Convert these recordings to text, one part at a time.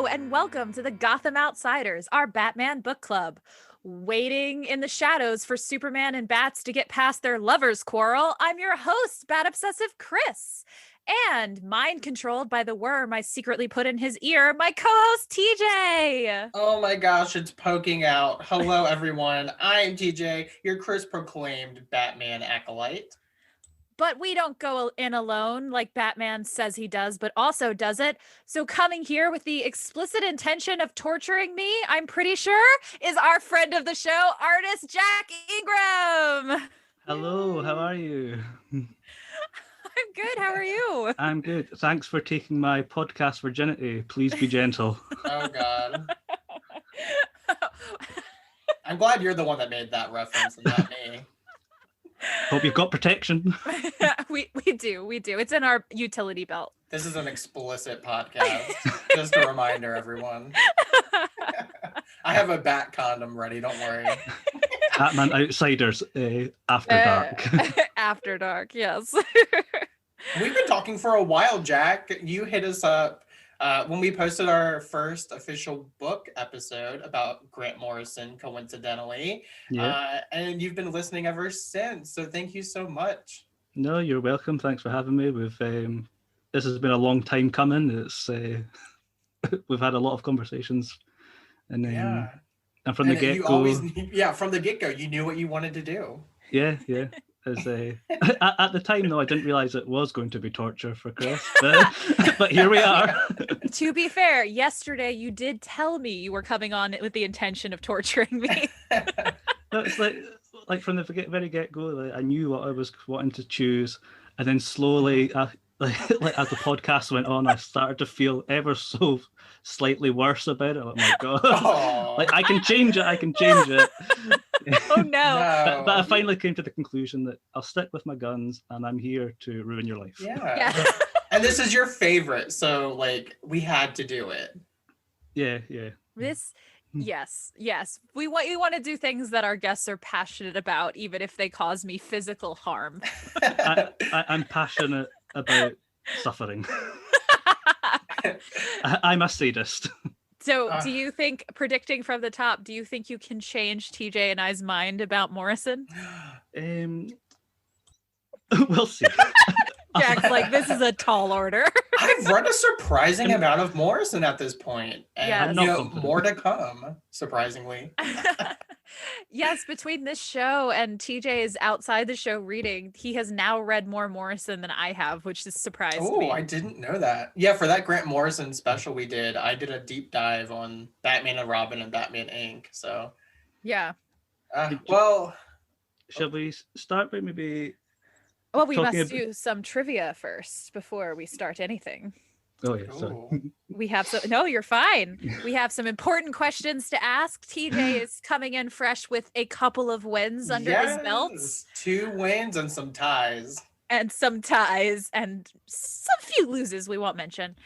Hello and welcome to the Gotham Outsiders, our Batman book club. Waiting in the shadows for Superman and Bats to get past their lovers' quarrel, I'm your host, Bat Obsessive Chris. And mind controlled by the worm I secretly put in his ear, my co-host TJ. Oh my gosh, it's poking out. Hello everyone, I'm TJ, your Chris proclaimed Batman acolyte. But we don't go in alone like Batman says he does, but also does it. So coming here with the explicit intention of torturing me, I'm pretty sure, is our friend of the show, artist Jack Ingram. Hello, how are you? I'm good. How are you? I'm good. Thanks for taking my podcast virginity. Please be gentle. Oh God. I'm glad you're the one that made that reference and not me. Hope you've got protection. we do. It's in our utility belt. This is an explicit podcast. Just a reminder, everyone. I have a bat condom ready, don't worry. Batman Outsiders After Dark. After dark, yes. We've been talking for a while, Jack. You hit us up when we posted our first official book episode about Grant Morrison, coincidentally. Yeah. And you've been listening ever since. So thank you so much. No, you're welcome. Thanks for having me. This has been a long time coming. It's we've had a lot of conversations, and from the get-go, from the get-go, you knew what you wanted to do. Yeah. As at the time, though, I didn't realize it was going to be torture for Chris, but here we are. To be fair, yesterday you did tell me you were coming on with the intention of torturing me. It's like from the very get-go, I knew what I was wanting to choose, and then slowly, like as the podcast went on, I started to feel ever so slightly worse about it. Oh my God! Like I can change it. Oh no. But I finally came to the conclusion that I'll stick with my guns, and I'm here to ruin your life. Yeah. And this is your favorite, so like we had to do it. Yeah. Yes. We want to do things that our guests are passionate about, even if they cause me physical harm. I'm passionate about suffering. I'm a sadist. So do you think, predicting from the top, do you think you can change TJ and I's mind about Morrison? We'll see. Jack's like, this is a tall order. I've read a surprising amount of Morrison at this point. And more to come, surprisingly. Yes, between this show and TJ's outside the show reading, he has now read more Morrison than I have, which has surprised me. Oh, I didn't know that. Yeah, for that Grant Morrison special we did, I did a deep dive on Batman and Robin and Batman Inc. So, yeah. Shall we start by maybe... Well, we must do some trivia first before we start anything. Oh, yeah, sorry. We have some... No, you're fine. We have some important questions to ask. TJ is coming in fresh with a couple of wins under his belt. 2 wins and some ties. And some few loses we won't mention.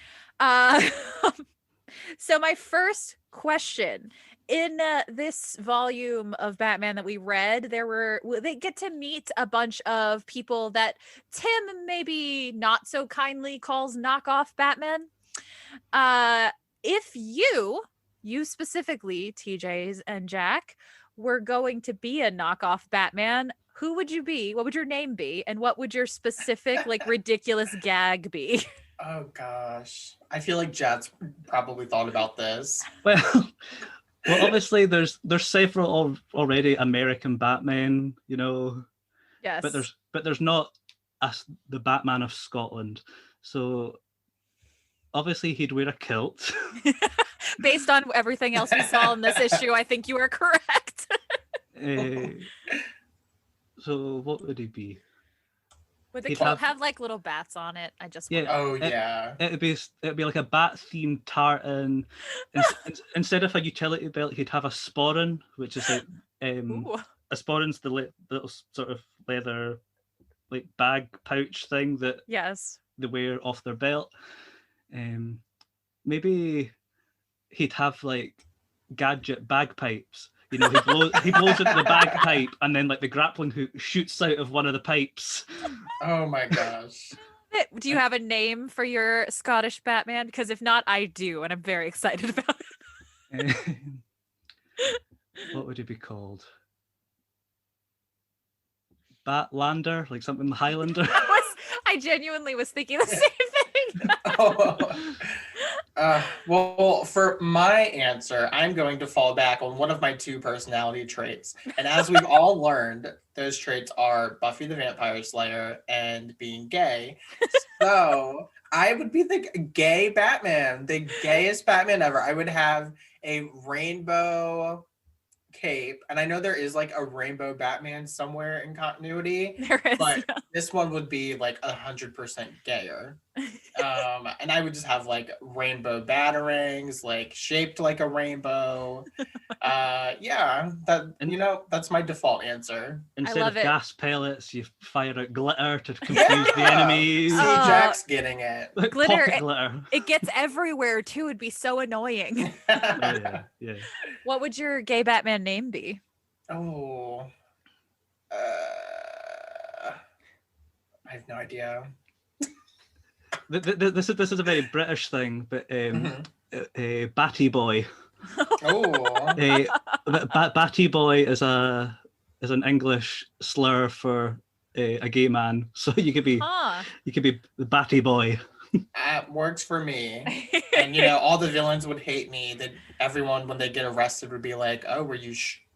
So my first question... In this volume of Batman that we read, they get to meet a bunch of people that Tim maybe not so kindly calls knockoff Batman. If you specifically, TJs and Jack, were going to be a knockoff Batman, who would you be? What would your name be? And what would your specific, ridiculous gag be? Oh, gosh. I feel like Jad's probably thought about this. Well, obviously, there's several already American Batmen, Yes. But there's not the Batman of Scotland. So obviously, he'd wear a kilt. Based on everything else we saw in this issue, I think you are correct. So what would he be? Would the kilt have little bats on it? I just It'd be like a bat-themed tartan. Instead of a utility belt, he'd have a sporran, which is like a sporran's the little sort of leather bag pouch thing that they wear off their belt. Maybe he'd have gadget bagpipes. He blows into the bagpipe, and then the grappling hook shoots out of one of the pipes. Oh my gosh! Do you have a name for your Scottish Batman? Because if not, I do, and I'm very excited about it. What would he be called? Batlander, like something Highlander. I genuinely was thinking the same thing. Well, for my answer, I'm going to fall back on one of my 2 personality traits. And as we've all learned, those traits are Buffy the Vampire Slayer and being gay. So I would be the gay Batman, the gayest Batman ever. I would have a rainbow cape, and I know there is like a rainbow Batman somewhere in continuity, There is, but this one would be like 100% gayer. And I would just have like rainbow batarangs, like shaped like a rainbow. Yeah, that's my default answer. Instead love of it. gas pellets, you fire out glitter to confuse the enemies. See, Jack's getting it. Glitter, Pocket glitter. It gets everywhere too. It'd be so annoying. Oh, yeah. What would your gay Batman name be? Oh, I have no idea. This is a very British thing, but Batty Boy. Oh, Batty Boy is an English slur for a gay man, so you could be the Batty Boy. that works for me. And all the villains would hate me. That everyone, when they get arrested, would be like, "Oh, were you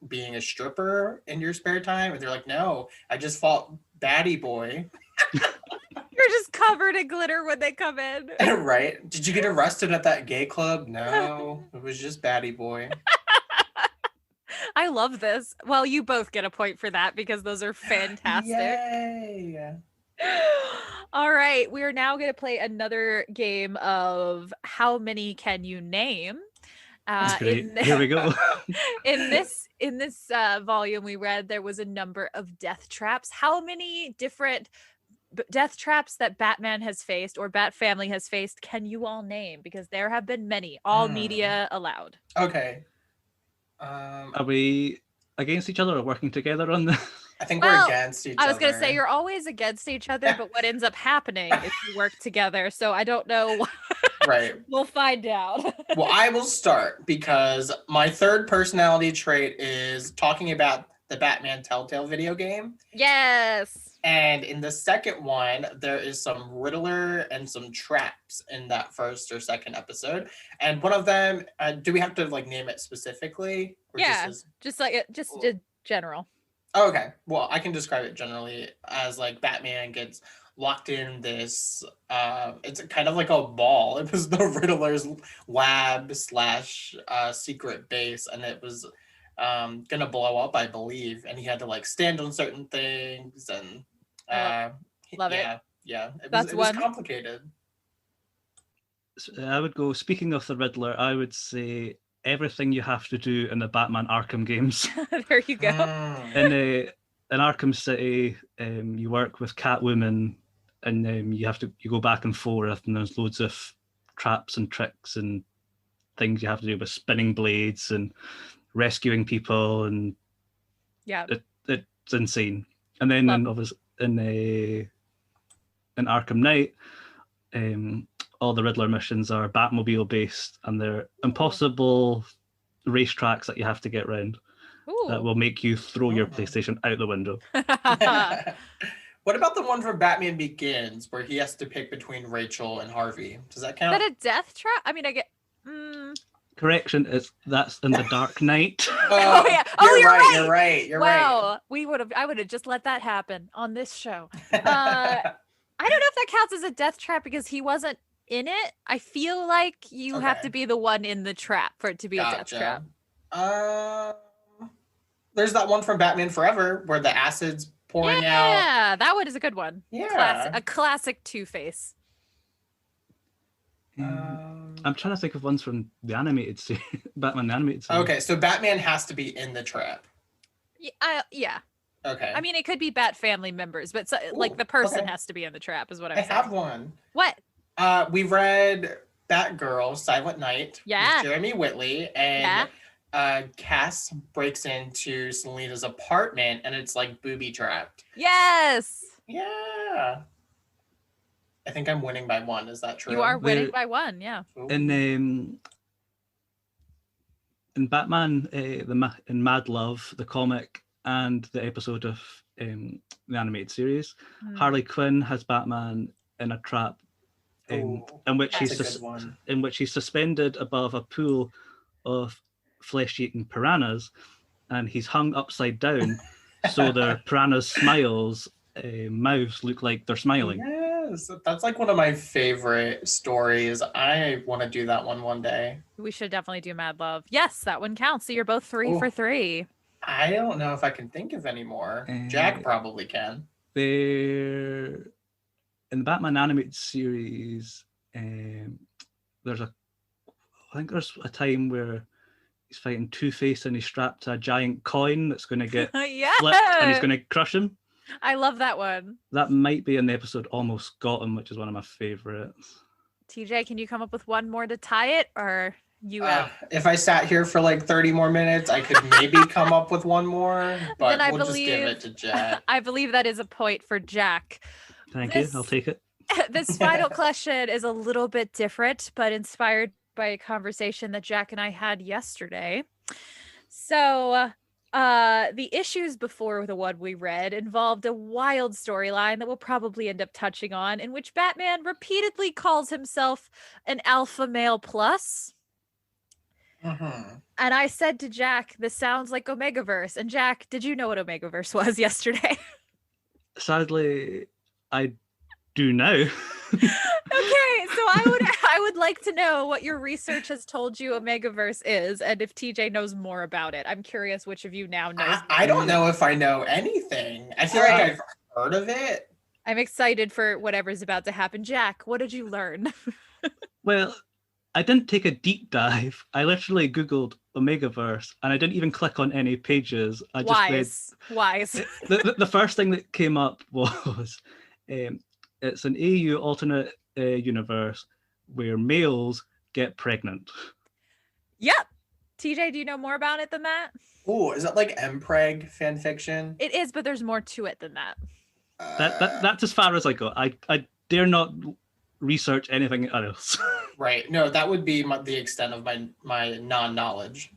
being a stripper in your spare time?" And they're like, "No, I just fought Batty Boy." You're just covered in glitter when they come in. Right? Did you get arrested at that gay club? No, it was just Batty Boy. I love this. Well, you both get a point for that because those are fantastic. Yay! All right, we are now going to play another game of how many can you name? That's great. Here we go. in this volume we read, there was a number of death traps. How many different death traps that Batman has faced or Bat Family has faced can you all name? Because there have been many. All media allowed. Okay. Are we against each other or working together on this? I think we're against each other. I was going to say, you're always against each other, but what ends up happening is you work together. So I don't know. Right. We'll find out. Well, I will start because my 3rd personality trait is talking about the Batman Telltale video game. Yes. And in the 2nd one, there is some Riddler and some traps in that 1st or 2nd episode. And one of them, do we have to like name it specifically? Or yeah, just general. Okay, well, I can describe it generally as like Batman gets locked in this, it's kind of like a ball. It was the Riddler's lab / secret base, and it was gonna blow up, I believe, and he had to like stand on certain things, and love it. Yeah, it was complicated. I would go, speaking of the Riddler, I would say everything you have to do in the Batman Arkham games. There you go. In Arkham City, you work with Catwoman, and you go back and forth, and there's loads of traps and tricks and things you have to do with spinning blades and rescuing people, and it's insane. And then in Arkham Knight, all the Riddler missions are Batmobile based, and they're impossible racetracks that you have to get around. That will make you throw your PlayStation out the window. What about the one from Batman Begins where he has to pick between Rachel and Harvey? Does that count? Is that a death trap? I mean, I get. Correction, that's in the Dark Knight. Oh yeah. You're right. You're right. You're right. Wow, I would have just let that happen on this show. I don't know if that counts as a death trap because he wasn't in it. I feel like you have to be the one in the trap for it to be a death trap. There's that one from Batman Forever where the acid's pouring out. Yeah, that one is a good one. Yeah. A classic Two-Face. I'm trying to think of ones from the animated series, Batman the animated series. Okay, so Batman has to be in the trap. Yeah. Okay. I mean, it could be Bat Family members, but like the person has to be in the trap is what I'm saying. I have one. What? We read Batgirl, Silent Night with Jeremy Whitley, and Cass breaks into Selina's apartment, and it's like booby trapped. Yes. Yeah. I think I'm winning by 1. Is that true? You are winning by 1, yeah. Ooh. In Batman, in Mad Love, the comic, and the episode of the animated series, Harley Quinn has Batman in a trap, in which he's suspended above a pool of flesh-eating piranhas, and he's hung upside down, so the piranhas' mouths look like they're smiling. Yes, that's like one of my favorite stories. I want to do that one day. We should definitely do Mad Love. Yes, that one counts. So you're both 3 for 3. I don't know if I can think of any more. Jack probably can. In the Batman animated series, there's a time where he's fighting Two-Face and he's strapped to a giant coin that's going to get flipped and he's going to crush him. I love that one. That might be in the episode Almost Gotham, which is one of my favorites. TJ, can you come up with one more to tie it, or you out? If I sat here for like 30 more minutes, I could maybe come up with one more, but we'll just give it to Jack. I believe that is a point for Jack. Thank you. I'll take it. This final question is a little bit different, but inspired by a conversation that Jack and I had yesterday. So the issues before the one we read involved a wild storyline that we'll probably end up touching on, in which Batman repeatedly calls himself an alpha male plus. And I said to Jack, this sounds like Omegaverse. And Jack, did you know what Omegaverse was yesterday? Sadly, I do know. Okay, so I would like to know what your research has told you Omegaverse is, and if TJ knows more about it. I'm curious which of you now knows. I don't know if I know anything. I feel like I've heard of it. I'm excited for whatever's about to happen. Jack, what did you learn? Well, I didn't take a deep dive. I literally Googled Omegaverse and I didn't even click on any pages. I just Wise. The first thing that came up was it's an AU alternate universe where males get pregnant. Yep. TJ, do you know more about it than that? Oh, is that like MPreg fan fiction? It is, but there's more to it than that. That's as far as I go. I dare not research anything else. Right. No, that would be the extent of my non-knowledge.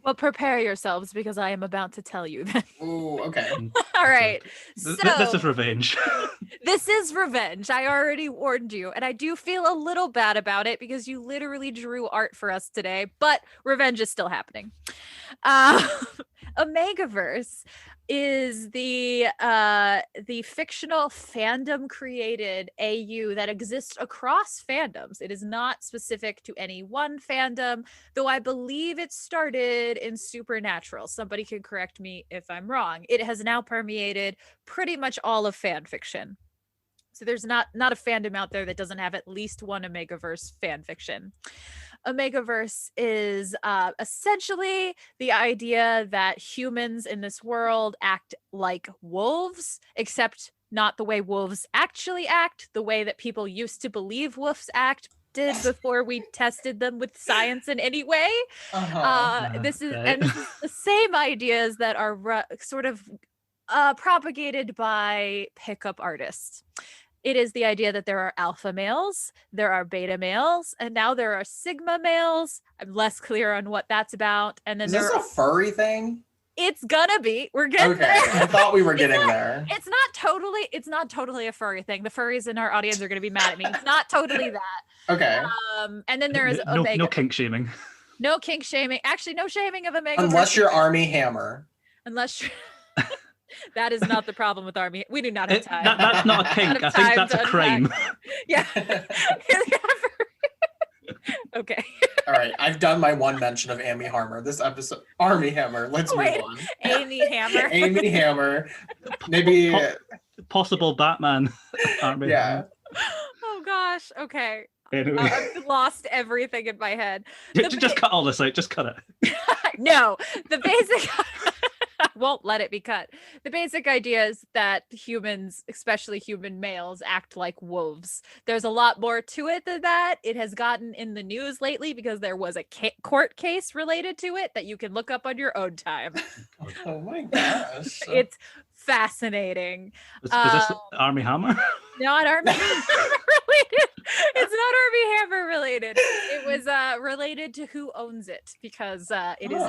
Well, prepare yourselves because I am about to tell you then. Oh, okay. All right. So this is revenge. This is revenge. I already warned you. And I do feel a little bad about it because you literally drew art for us today, but revenge is still happening. Omegaverse is the fictional fandom created AU that exists across fandoms. It is not specific to any one fandom, though I believe it started in Supernatural. Somebody can correct me if I'm wrong. It has now permeated pretty much all of fan fiction. So there's not a fandom out there that doesn't have at least one Omegaverse fan fiction. Omegaverse is essentially the idea that humans in this world act like wolves, except not the way wolves actually act, the way that people used to believe wolves did before we tested them with science in any way. This is the same ideas that are sort of propagated by pickup artists. It is the idea that there are alpha males, there are beta males, and now there are sigma males. I'm less clear on what that's about. And then is this a furry thing? It's gonna be. We're getting there. I thought we were getting there. It's not totally a furry thing. The furries in our audience are gonna be mad at me. It's not totally that. Okay. And then there is Omega. No kink shaming. No kink shaming. Actually, no shaming of Omega. Unless you're Army Hammer. Unless you're that is not the problem with Army. We do not have time. That's not a kink. I think that's a crime. Yeah. Okay. All right. I've done my one mention of Amy Hammer. This episode, Army Hammer. Let's move on. Amy Hammer. Amy Hammer. Maybe possible Batman Army. Yeah. Hammer. Oh gosh. Okay. Anyway. I've lost everything in my head. Just cut all this out. Just cut it. No. The basic. I won't let it be cut. The basic idea is that humans, especially human males, act like wolves. There's a lot more to it than that. It has gotten in the news lately because there was a court case related to it that you can look up on your own time. Oh my gosh. It's fascinating. Was this Army Hammer? Not Army Hammer. related. It was related to who owns it, because it is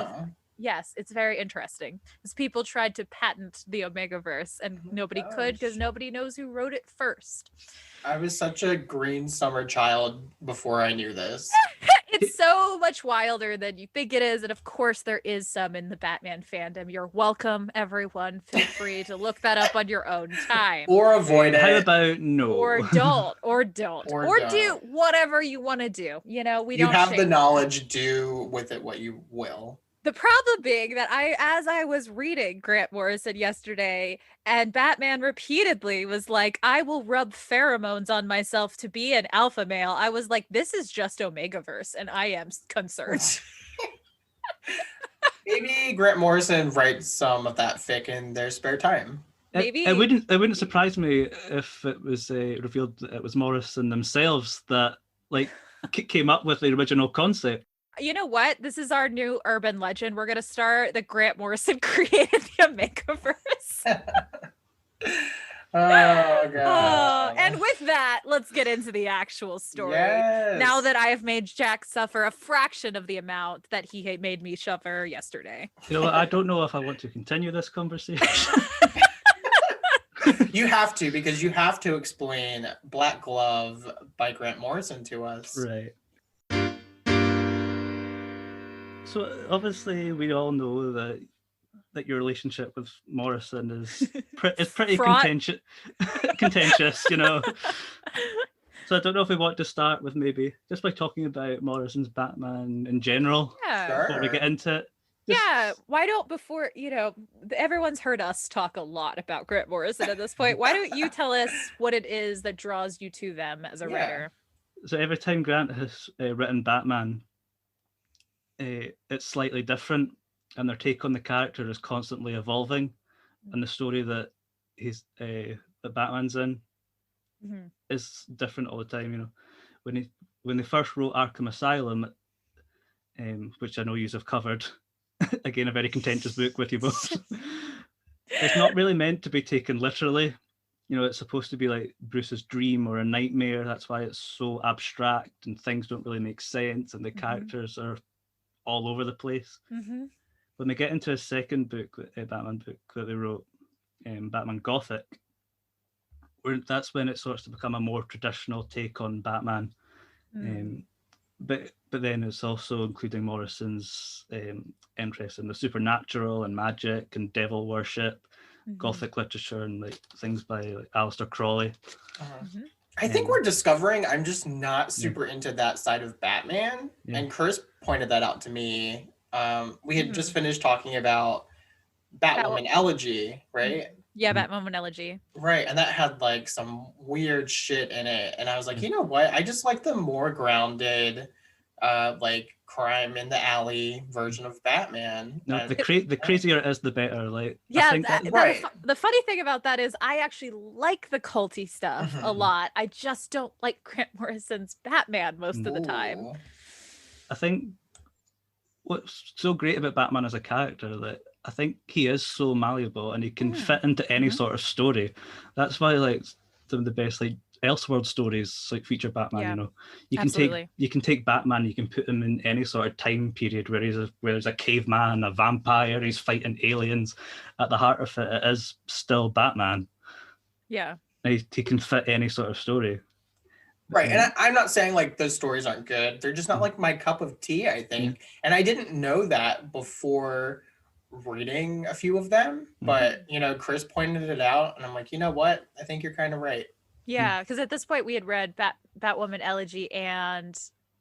yes, it's very interesting. Because people tried to patent the Omegaverse and nobody could, because nobody knows who wrote it first. I was such a green summer child before I knew this. It's so much wilder than you think it is. And of course, there is some in the Batman fandom. You're welcome, everyone. Feel free to look that up on your own time. Or avoid it. How about no? Or don't. Or do whatever you want to do. You know, we don't. You have the knowledge, do with it what you will. The problem being that as I was reading Grant Morrison yesterday, and Batman repeatedly was like, I will rub pheromones on myself to be an alpha male. I was like, this is just Omegaverse, and I am concerned. Maybe Grant Morrison writes some of that fic in their spare time. Maybe it wouldn't surprise me if it was revealed that it was Morrison themselves that came up with the original concept. You know what? This is our new urban legend. We're going to start the Grant Morrison created the Omegaverse. Oh, God. And with that, let's get into the actual story. Yes. Now that I have made Jack suffer a fraction of the amount that he had made me suffer yesterday. You know what? I don't know if I want to continue this conversation. You have to, because you have to explain Black Glove by Grant Morrison to us. Right. So obviously we all know that your relationship with Morrison is pretty contentious, you know. So I don't know if we want to start with maybe just by talking about Morrison's Batman in general. Yeah. Before we get into it. Yeah, why don't, before, you know, everyone's heard us talk a lot about Grant Morrison at this point. Why don't you tell us what it is that draws you to them as a writer? So every time Grant has written Batman, it's slightly different, and their take on the character is constantly evolving, and the story that that Batman's in is different all the time. You know, when they first wrote Arkham Asylum, which I know you have covered, again a very contentious book with you both. It's not really meant to be taken literally. You know, it's supposed to be like Bruce's dream or a nightmare. That's why it's so abstract and things don't really make sense, and the characters are all over the place. When they get into a second book, Batman book that they wrote, Batman Gothic, that's when it starts to become a more traditional take on Batman. But then it's also including Morrison's interest in the supernatural and magic and devil worship, Gothic literature, and like things by like Aleister Crowley. I think we're discovering I'm just not super into that side of Batman. And Chris pointed that out to me. We had just finished talking about Batwoman Elegy, right? Yeah, Batwoman Elegy. Right, and that had like some weird shit in it. And I was like, you know what? I just like the more grounded, like crime in the alley version of Batman. No, the crazier it is, the better. Like, yeah, I think the funny thing about that is I actually like the culty stuff a lot. I just don't like Grant Morrison's Batman most of the time. I think what's so great about Batman as a character that I think he is so malleable and he can fit into any sort of story. That's why like some of the best like Elseworld stories like feature Batman. You know, you can take Batman, you can put him in any sort of time period where there's a caveman, a vampire, he's fighting aliens. At the heart of it is still Batman. Yeah, and he can fit any sort of story. Right, and I'm not saying like those stories aren't good. They're just not like my cup of tea, I think. And I didn't know that before reading a few of them. But, you know, Chris pointed it out, and I'm like, you know what? I think you're kind of right. Yeah, because at this point we had read Batwoman Elegy, and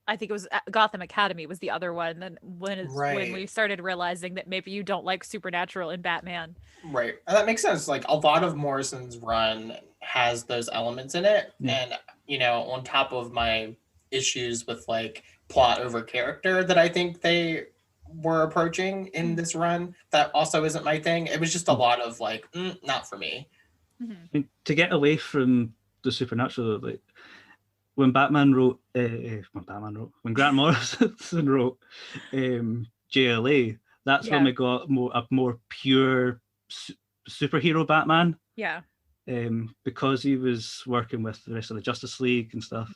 I think it was Gotham Academy was the other one. Then when we started realizing that maybe you don't like supernatural in Batman. Right, and that makes sense. Like a lot of Morrison's run has those elements in it, and you know, on top of my issues with like plot over character that I think they were approaching in this run, that also isn't my thing. It was just a lot of like, not for me. I mean, to get away from the supernatural, like when Grant Morrison wrote JLA, that's when we got a more pure superhero Batman. Yeah. Because he was working with the rest of the Justice League and stuff.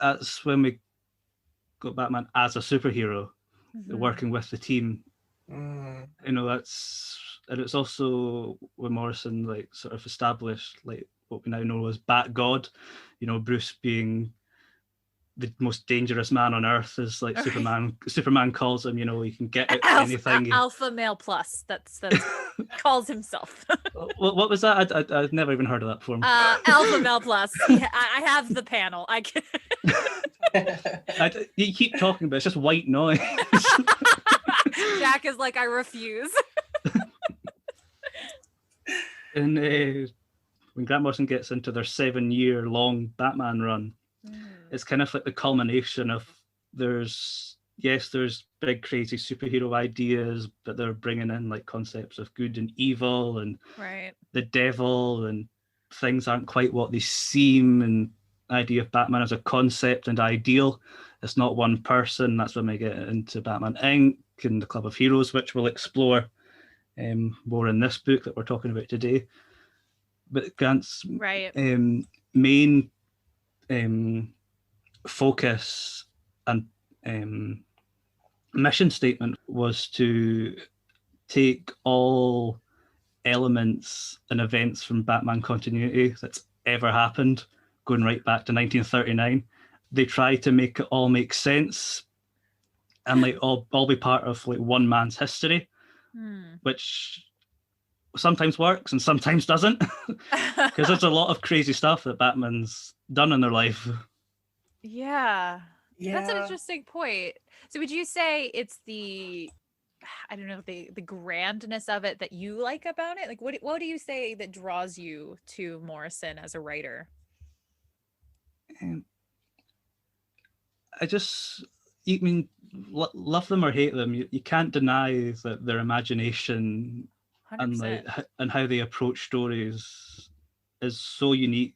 that's when we got Batman as a superhero, working with the team. You know, and it's also when Morrison like sort of established like what we now know as Bat God. You know, Bruce being the most dangerous man on earth, is like Superman calls him. You know, he can get anything. Alpha male plus. That's calls himself. What was that? I've never even heard of that before. Alpha male plus. I have the panel. I can. You keep talking, but it's just white noise. Jack is like, I refuse. And when Grant Morrison gets into their 7-year-long Batman run, it's kind of like the culmination of there's big crazy superhero ideas, but they're bringing in like concepts of good and evil and the devil, and things aren't quite what they seem, and the idea of Batman as a concept and ideal. It's not one person. That's when we get into Batman Inc. and the Club of Heroes, which we'll explore more in this book that we're talking about today. But Grant's main focus and mission statement was to take all elements and events from Batman continuity that's ever happened, going right back to 1939. They try to make it all make sense and like all be part of like one man's history, which sometimes works and sometimes doesn't, because there's a lot of crazy stuff that Batman's done in their life. Yeah, that's an interesting point. So would you say it's the grandness of it that you like about it? Like, what do you say that draws you to Morrison as a writer? You mean love them or hate them, you can't deny that their imagination 100%. and how they approach stories is so unique.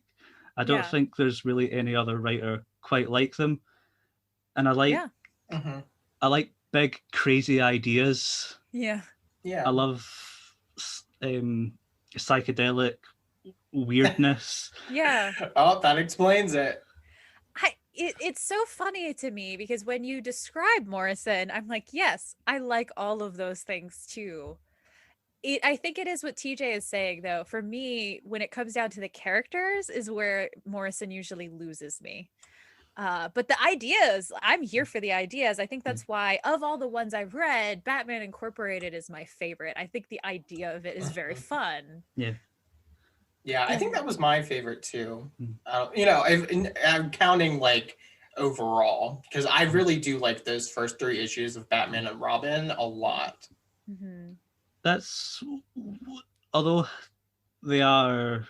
I don't think there's really any other writer quite like them. And I like big crazy ideas. Yeah. I love psychedelic weirdness. Oh, that explains it. It's so funny to me because when you describe Morrison, I'm like, yes, I like all of those things too. I think it is what TJ is saying, though. For me, when it comes down to the characters is where Morrison usually loses me. But the ideas, I'm here for the ideas. I think that's why, of all the ones I've read, Batman Incorporated is my favorite. I think the idea of it is very fun. Yeah, I think that was my favorite too. I'm counting like overall, because I really do like those first 3 issues of Batman and Robin a lot. That's, although they are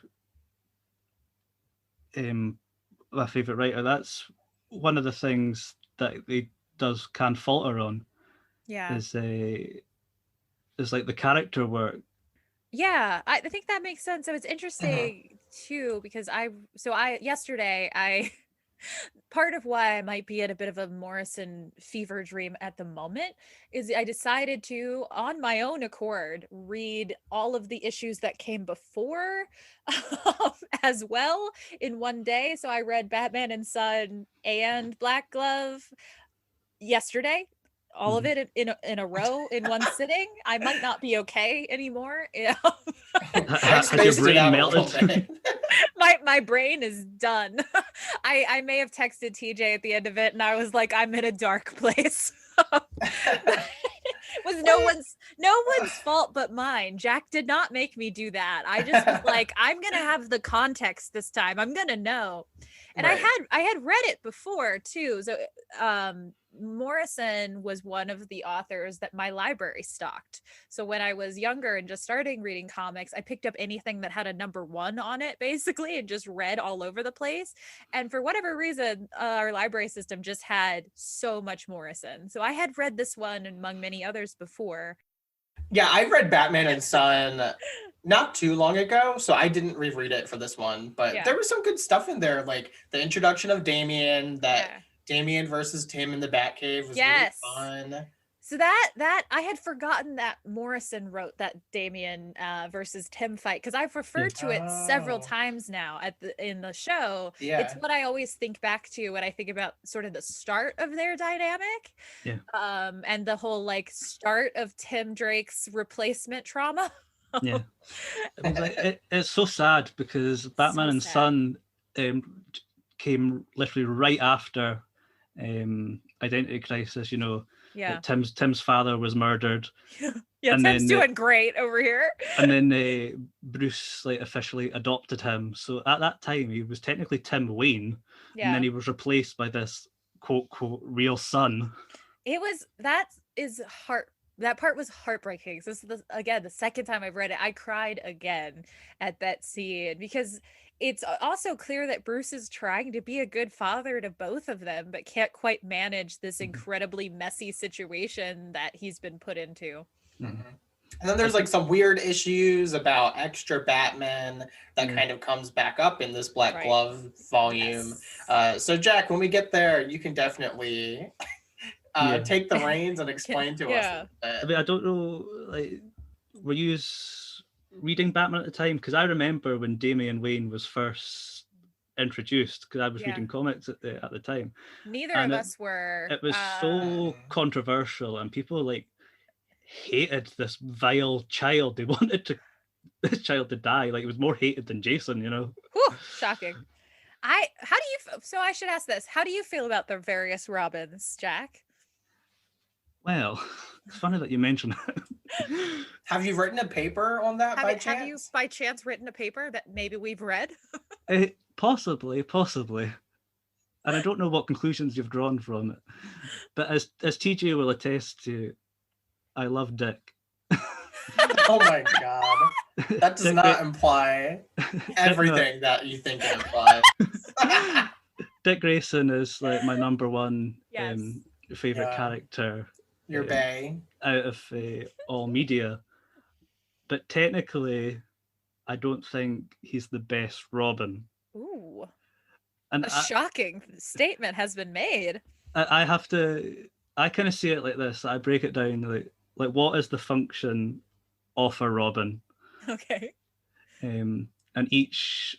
my favorite writer, that's one of the things that he can falter on. Is like the character work. Yeah, I think that makes sense. So it's interesting too, because yesterday part of why I might be at a bit of a Morrison fever dream at the moment is I decided to, on my own accord, read all of the issues that came before as well in one day. So I read Batman and Son and Black Glove yesterday. All of it in a row in one sitting. I might not be okay anymore. Has your brain melted? My brain is done. I may have texted TJ at the end of it, and I was like, I'm in a dark place. It was no one's fault but mine. Jack did not make me do that. I just was like, I'm gonna have the context this time. I'm gonna know. And I had read it before too. So Morrison was one of the authors that my library stocked. So when I was younger and just starting reading comics, I picked up anything that had a number 1 on it, basically, and just read all over the place. And for whatever reason, our library system just had so much Morrison. So I had read this one among many others before. Yeah, I read Batman and Son not too long ago, so I didn't reread it for this one, but there was some good stuff in there, like the introduction of Damian, Damian versus Tim in the Batcave was really fun. So that I had forgotten that Morrison wrote that Damian versus Tim fight, because I've referred to it several times now in the show. Yeah. It's what I always think back to when I think about sort of the start of their dynamic. Yeah. And the whole like start of Tim Drake's replacement trauma. Yeah. It's so sad because Batman and Son came literally right after Identity Crisis, you know. Yeah. Tim's father was murdered. Yeah, and Tim's doing great over here. And then Bruce like officially adopted him. So at that time he was technically Tim Wayne. Yeah. And then he was replaced by this quote real son. That part was heartbreaking. So this is the second time I've read it. I cried again at that scene because it's also clear that Bruce is trying to be a good father to both of them, but can't quite manage this incredibly messy situation that he's been put into. Mm-hmm. And then there's like some weird issues about extra Batman that kind of comes back up in this Black Glove volume. Yes. So Jack, when we get there, you can definitely take the reins and explain to us. I mean, I don't know, like, were you reading Batman at the time? Because I remember when Damian Wayne was first introduced, because I was reading comics at the time. Neither of us were. It was so controversial, and people like hated this vile child. They wanted this child to die. Like, it was more hated than Jason, you know. Whew, shocking. So I should ask this: how do you feel about the various Robins, Jack? Well, it's funny that you mention it. Have you written a paper on that by chance? Have you by chance written a paper that maybe we've read? Possibly. And I don't know what conclusions you've drawn from it. But as TJ will attest to, I love Dick. Oh my God. That does not imply everything that you think it implies. Dick Grayson is like my number one favorite character. Your bae. Out of all media. But technically, I don't think he's the best Robin. Ooh. And a shocking statement has been made. I kind of see it like this. I break it down like what is the function of a Robin? Okay. And each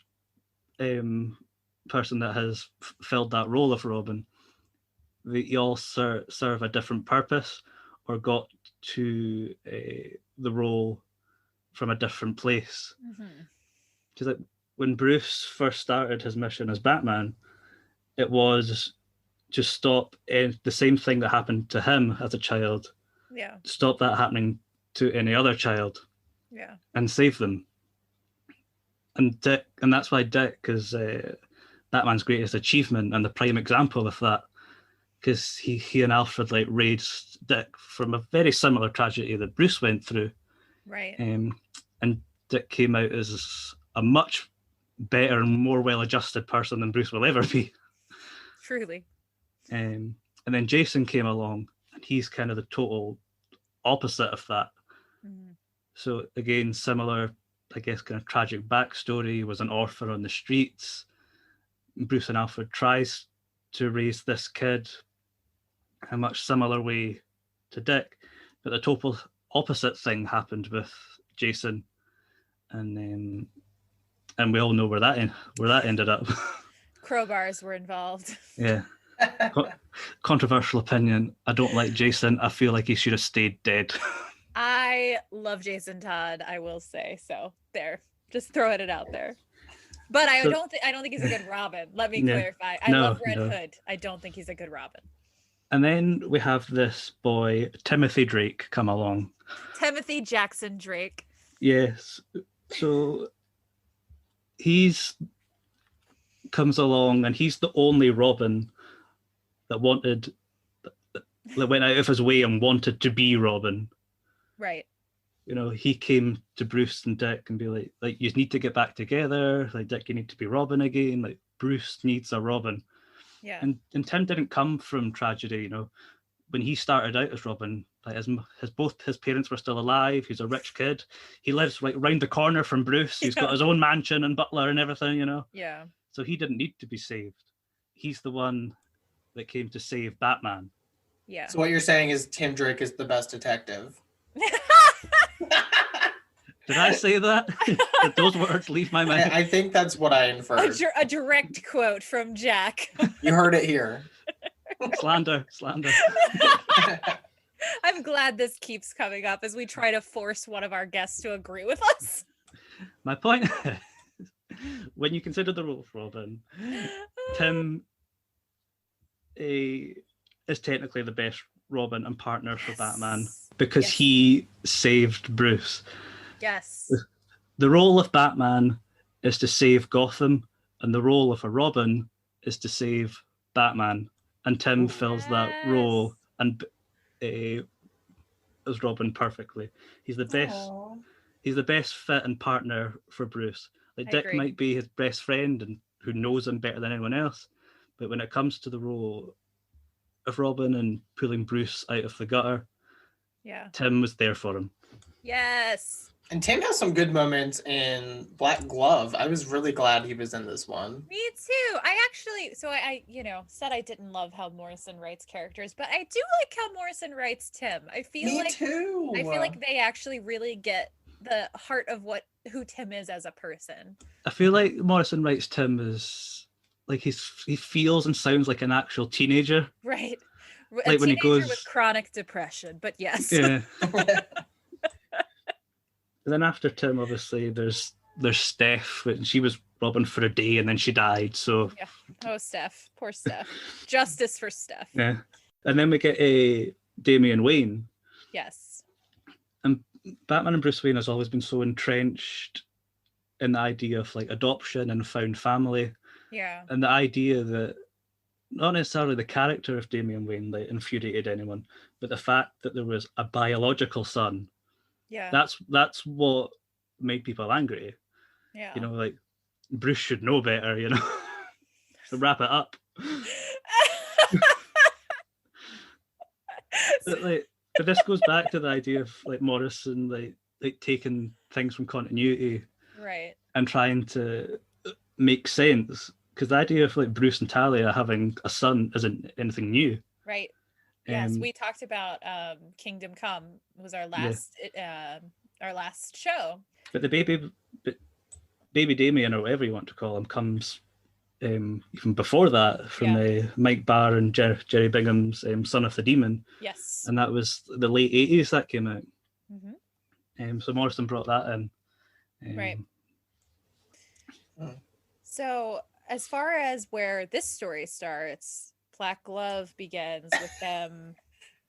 person that has filled that role of Robin, they all serve a different purpose or got to the role from a different place. Because like when Bruce first started his mission as Batman, it was to stop the same thing that happened to him as a child. Yeah. Stop that happening to any other child. Yeah. And save them. And that's why Dick is Batman's greatest achievement and the prime example of that. Because he and Alfred like raised Dick from a very similar tragedy that Bruce went through. Right. And Dick came out as a much better and more well-adjusted person than Bruce will ever be. Truly. And then Jason came along, and he's kind of the total opposite of that. So again, similar, I guess, kind of tragic backstory. He was an orphan on the streets. Bruce and Alfred tries to raise this kid in a much similar way to Dick, but the total opposite thing happened with Jason, and we all know where that ended up. Crowbars were involved. Yeah. Controversial opinion. I don't like Jason. I feel like he should have stayed dead. I love Jason Todd, I will say. So there, just throwing it out there. But I don't think he's a good Robin. Let me clarify. I love Red Hood. I don't think he's a good Robin. And then we have this boy, Timothy Drake, come along. Timothy Jackson Drake. Yes. So he's comes along, and he's the only Robin that went out of his way and wanted to be Robin. Right. You know, he came to Bruce and Dick and be like, you need to get back together. Like, Dick, you need to be Robin again. Like, Bruce needs a Robin. Yeah. And Tim didn't come from tragedy, you know. When he started out as Robin, like both his parents were still alive. He's a rich kid. He lives right round the corner from Bruce. He's got his own mansion and butler and everything, you know. Yeah. So he didn't need to be saved. He's the one that came to save Batman. Yeah. So what you're saying is Tim Drake is the best detective. Did I say that? Did those words leave my mouth? I think that's what I inferred. A direct quote from Jack. You heard it here. Slander. I'm glad this keeps coming up as we try to force one of our guests to agree with us. My point is, when you consider the role of Robin, Tim is technically the best Robin and partner for Batman because he saved Bruce. Yes. The role of Batman is to save Gotham, and the role of a Robin is to save Batman. And Tim fills that role and as Robin perfectly. He's the best. Aww. He's the best fit and partner for Bruce. Like Dick might be his best friend and who knows him better than anyone else, but when it comes to the role of Robin and pulling Bruce out of the gutter, Tim was there for him. Yes. And Tim has some good moments in Black Glove. I was really glad he was in this one. Me too. I said I didn't love how Morrison writes characters, but I do like how Morrison writes Tim. I feel like they actually really get the heart of who Tim is as a person. I feel like Morrison writes Tim as like he feels and sounds like an actual teenager. Right. Like when he goes with chronic depression, but yes. Yeah. And then after Tim, obviously, there's Steph, and she was Robin for a day, and then she died. So Steph, poor Steph. Justice for Steph. Yeah, and then we get a Damian Wayne. Yes. And Batman and Bruce Wayne has always been so entrenched in the idea of like adoption and found family. Yeah. And the idea that not necessarily the character of Damian Wayne like infuriated anyone, but the fact that there was a biological son. Yeah. That's what made people angry. Yeah. You know, like Bruce should know better, you know. So wrap it up. But this goes back to the idea of like Morrison like taking things from continuity. Right. And trying to make sense. Because the idea of like Bruce and Talia having a son isn't anything new. Right. Yes, we talked about Kingdom Come was our last show. But the baby Damien, or whatever you want to call him, comes even before that from Mike Barr and Jerry Bingham's Son of the Demon. Yes. And that was the late 80s that came out. Mm-hmm. So Morrison brought that in. Right. So as far as where this story starts, Black Glove begins with them.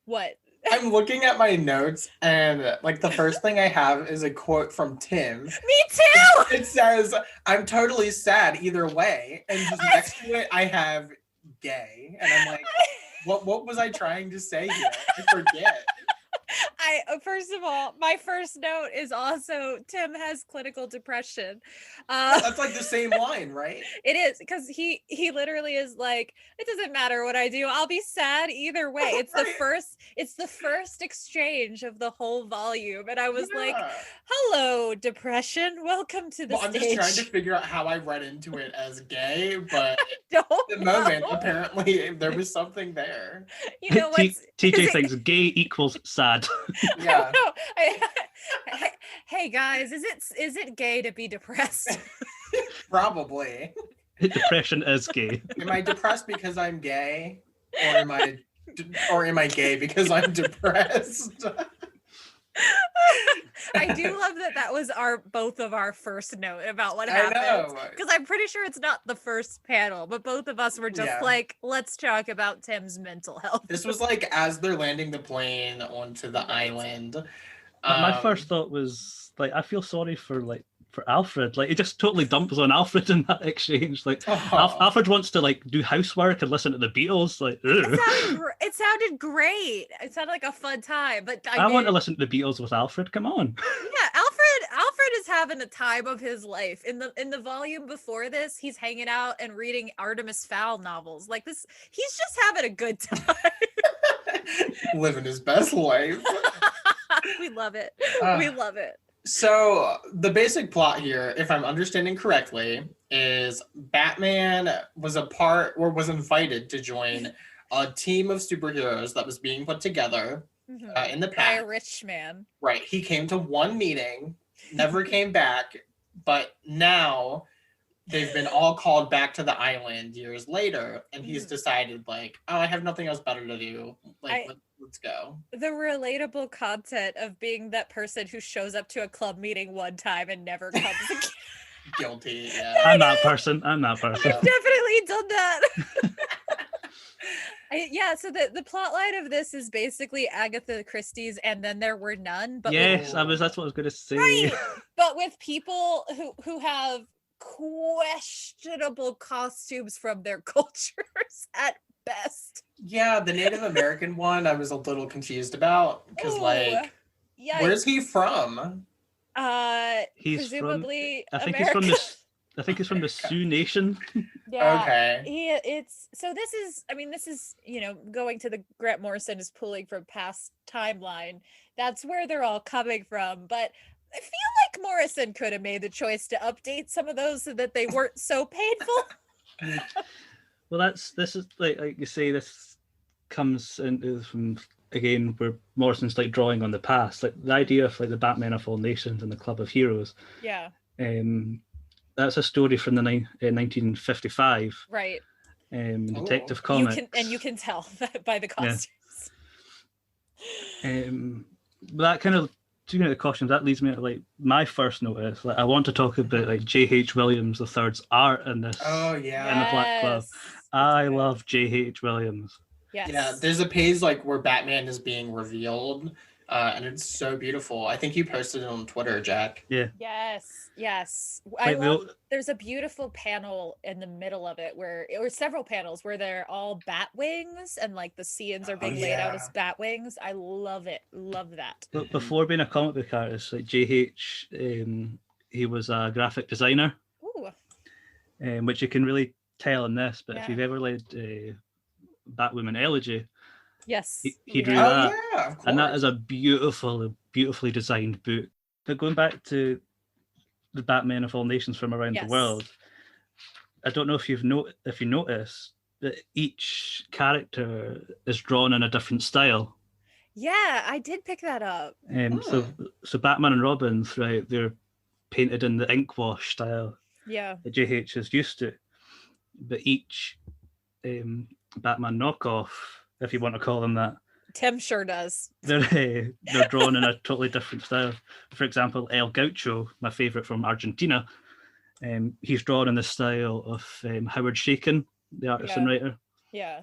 What? I'm looking at my notes, and like the first thing I have is a quote from Tim. Me too. It says, "I'm totally sad either way," and just next to it I have "gay," and I'm like, what was I trying to say here? I forget. First of all, my first note is also Tim has clinical depression. That's like the same line, right? It is, because he literally is like, it doesn't matter what I do, I'll be sad either way. It's the first exchange of the whole volume, and I was like, hello depression, welcome to the stage. I'm just trying to figure out how I read into it as gay, but at the moment apparently there was something there. You know what? TJ thinks gay equals sad. Yeah. Hey guys, is it gay to be depressed? Probably. Depression is gay. Am I depressed because I'm gay, or am I gay because I'm depressed? I do love that was both of our first note about what happened, because I'm pretty sure it's not the first panel, but both of us were just like, let's talk about Tim's mental health. This was like as they're landing the plane onto the island. My first thought was like, I feel sorry for Alfred. Like, he just totally dumps on Alfred in that exchange. Like, Alfred wants to like do housework and listen to the Beatles. Like, it sounded great. It sounded like a fun time. But I want to listen to the Beatles with Alfred. Come on. Yeah, Alfred is having a time of his life. In the volume before this, he's hanging out and reading Artemis Fowl novels. Like this, he's just having a good time. Living his best life. We love it. We love it. So the basic plot here, if I'm understanding correctly, is Batman was was invited to join a team of superheroes that was being put together in the By past. a rich man. Right. He came to one meeting, never came back, but now they've been all called back to the island years later, and he's decided, like, oh, I have nothing else better to do. Like, let's go. The relatable content of being that person who shows up to a club meeting one time and never comes again. Guilty, yeah. I'm that person. I've definitely done that. So the plot line of this is basically Agatha Christie's And Then There Were None. But yes, that's what I was going to say. Right, but with people who have questionable costumes from their cultures at best. Yeah, the Native American one I was a little confused about because, like, yeah, where's he from? He's presumably I think America. I think he's from the Sioux Nation. Yeah. Okay. This is, going to the Grant Morrison is pulling from past timeline. That's where they're all coming from. But I feel like Morrison could have made the choice to update some of those so that they weren't so painful. Well, this is like you say, this comes into from again where Morrison's like drawing on the past, like the idea of like the Batman of All Nations and the Club of Heroes. Yeah. That's a story from the 1955. Right. Detective Comics. You can tell that by the costumes. Yeah. That kind of, the costumes, that leads me to like my first notice. Like I want to talk about like J.H. Williams III's art in this. Oh yeah. In the Black Club. I love J.H. Williams. Yes. Yeah, there's a page like where Batman is being revealed, and it's so beautiful. I think you posted it on Twitter, Jack. Yeah. Yes. Like there's a beautiful panel in the middle of it or several panels where they're all bat wings and like the scenes are being laid out as bat wings. I love it. Love that. But before being a comic book artist, like JH, he was a graphic designer. Ooh. Which you can really tell in this, but if you've ever read Batwoman Elegy, yes, he drew that. Oh, yeah, of course. And that is a beautifully designed book. But going back to the Batman of All Nations from around the world, I don't know if you notice that each character is drawn in a different style. Yeah, I did pick that up. So Batman and Robin throughout, they're painted in the ink wash style. Yeah. That JH is used to. But each Batman knockoff, if you want to call them that, Tim sure does. They're drawn in a totally different style. For example, El Gaucho, my favorite from Argentina, he's drawn in the style of Howard Chaykin, the artist and writer. Yeah.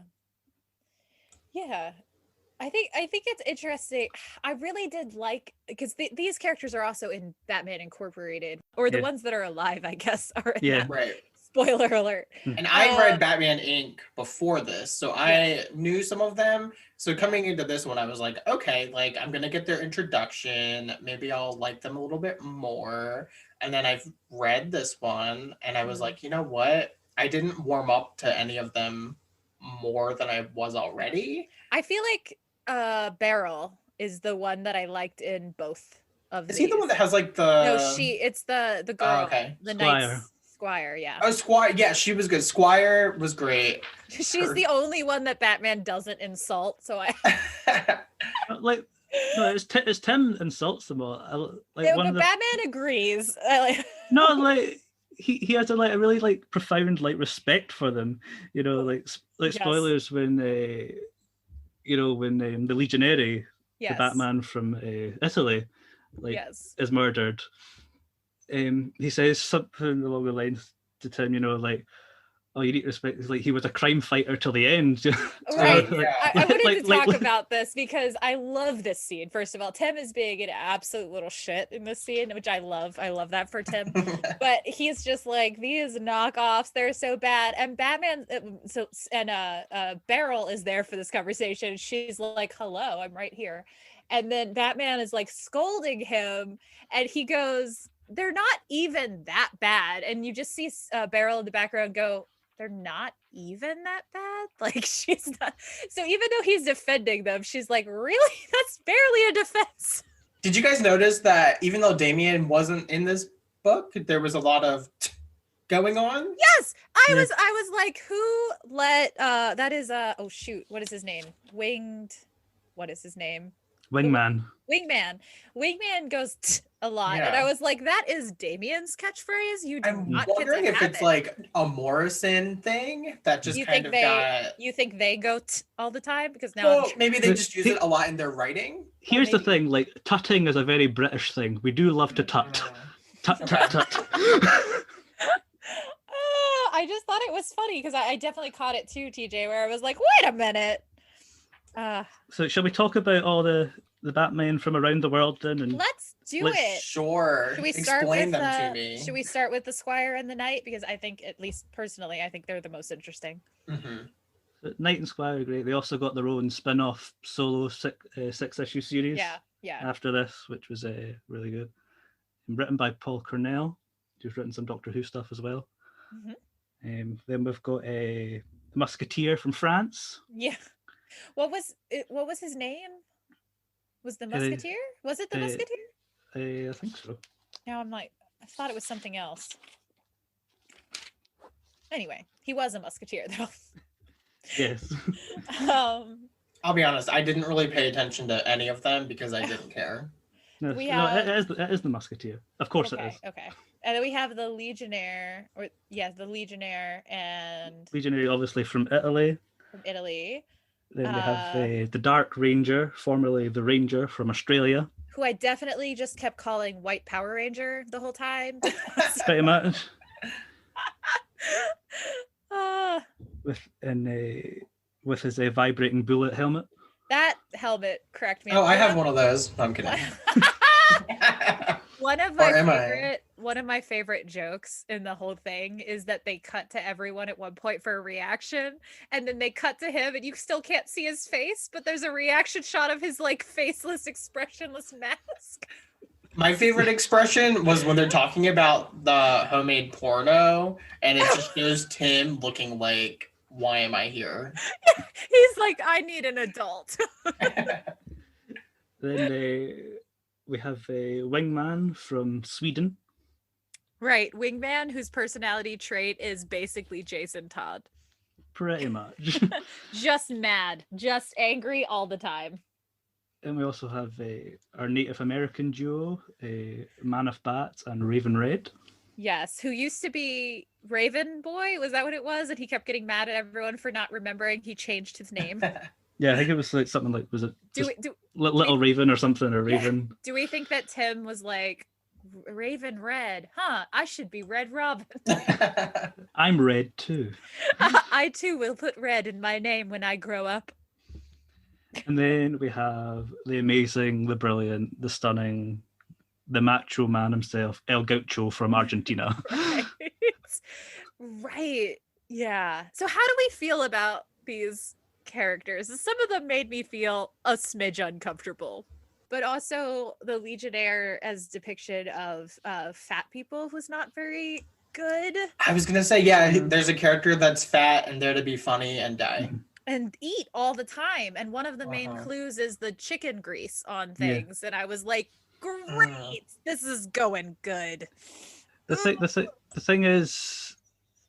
I think it's interesting. I really did like, because these characters are also in Batman Incorporated, or the ones that are alive, I guess, are in that. Right. Spoiler alert. And I read Batman Inc. before this, so I knew some of them. So coming into this one, I was like, okay, like I'm gonna get their introduction. Maybe I'll like them a little bit more. And then I've read this one, and I was like, you know what? I didn't warm up to any of them more than I was already. I feel like Beryl is the one that I liked in both of these. Is he the one that has like the? No, it's the girl. Oh, okay. The Squire. Squire, yeah. Oh, Squire. Yeah, she was good. Squire was great. She's the only one that Batman doesn't insult. So like, no, it's Tim insults them all. Like but Batman agrees. No, like he has a really like profound like respect for them. Like spoilers when when the Legionary, the Batman from Italy, is murdered. He says something along the lines to Tim, like, oh, you need to respect. It's like he was a crime fighter till the end. Right. I wanted to talk about this because I love this scene. First of all, Tim is being an absolute little shit in this scene, which I love. I love that for Tim. But he's just like, these knockoffs, they're so bad. And Batman, Beryl is there for this conversation. She's like, hello, I'm right here. And then Batman is like scolding him, and he goes, they're not even that bad. And you just see Beryl in the background go, they're not even that bad. Like, she's not. So even though he's defending them, she's like, really? That's barely a defense. Did you guys notice that even though Damian wasn't in this book, there was a lot of going on. Yes, I Yeah. was like, who let that is oh shoot, what is his name? What is his name? Wingman. Wingman goes a lot, and Yeah. I was like, that is Damian's catchphrase. You do I'm not get wondering to if have it's it. like a Morrison thing that just You kind think of they got. you think they go all the time? Because now Well, maybe they just use He- it a lot in their writing. Here's the maybe. thing, like tutting is a very British thing. We do love to tut. Tut, Okay. tut, tut. I just thought it was funny because I definitely caught it too, TJ, where I was like, wait a minute. So shall we talk about all the Batman from around the world then? And Let's do Let's- it. Sure. Should we start Explain with them to me. Should we start with the Squire and the Knight? Because I think, at least personally, I think they're the most interesting. Knight and Squire are great. They also got their own spin-off solo six-issue series Yeah. after this, which was really good. And written by Paul Cornell, who's written some Doctor Who stuff as well. Then we've got a Musketeer from France. Yeah. What was his name? Was the Musketeer? Was it the Musketeer? I think so. Now I'm like, I thought it was something else. Anyway, he was a Musketeer though. Yes. Um, I'll be honest, I didn't really pay attention to any of them because I didn't care. No, We no, have- it is the Musketeer. Of course it is. Okay. And then we have the Legionnaire, the Legionnaire and Legionary, obviously from Italy. from Italy, Then we have the Dark Ranger, formerly the Ranger from Australia. who I definitely just kept calling White Power Ranger the whole time. Pretty much. With his vibrating bullet helmet. That helmet cracked me Oh, up. I have one of those. No, I'm kidding. One of my favorite jokes in the whole thing is that they cut to everyone at one point for a reaction, and then they cut to him and you still can't see his face, but there's a reaction shot of his like faceless, expressionless mask. My favorite expression was when they're talking about the homemade porno, and it just shows Tim looking like, why am I here? He's like, I need an adult. Then we have a Wingman from Sweden. Right, Wingman, whose personality trait is basically Jason Todd. Pretty much. Just mad, just angry all the time. And we also have our Native American duo, Man of Bat and Raven Red. Yes, who used to be Raven Boy? Was that what it was? And he kept getting mad at everyone for not remembering. He changed his name. Yeah, I think it was like something like, was it Do just we, do, Little Raven or something, or Raven? do we think that Tim was like, Raven Red? Huh, I should be Red Robin. I'm red too. I too will put red in my name when I grow up. And then we have the amazing, the brilliant, the stunning, the macho man himself, El Gaucho from Argentina. Right. Yeah. So how do we feel about these characters? Some of them made me feel a smidge uncomfortable, but also the Legionnaire as depiction of fat people was not very good. I was gonna say, yeah, there's a character that's fat and there to be funny and die. And eat all the time. And one of the main clues is the chicken grease on things. And I was like, great, this is going good. The thing is,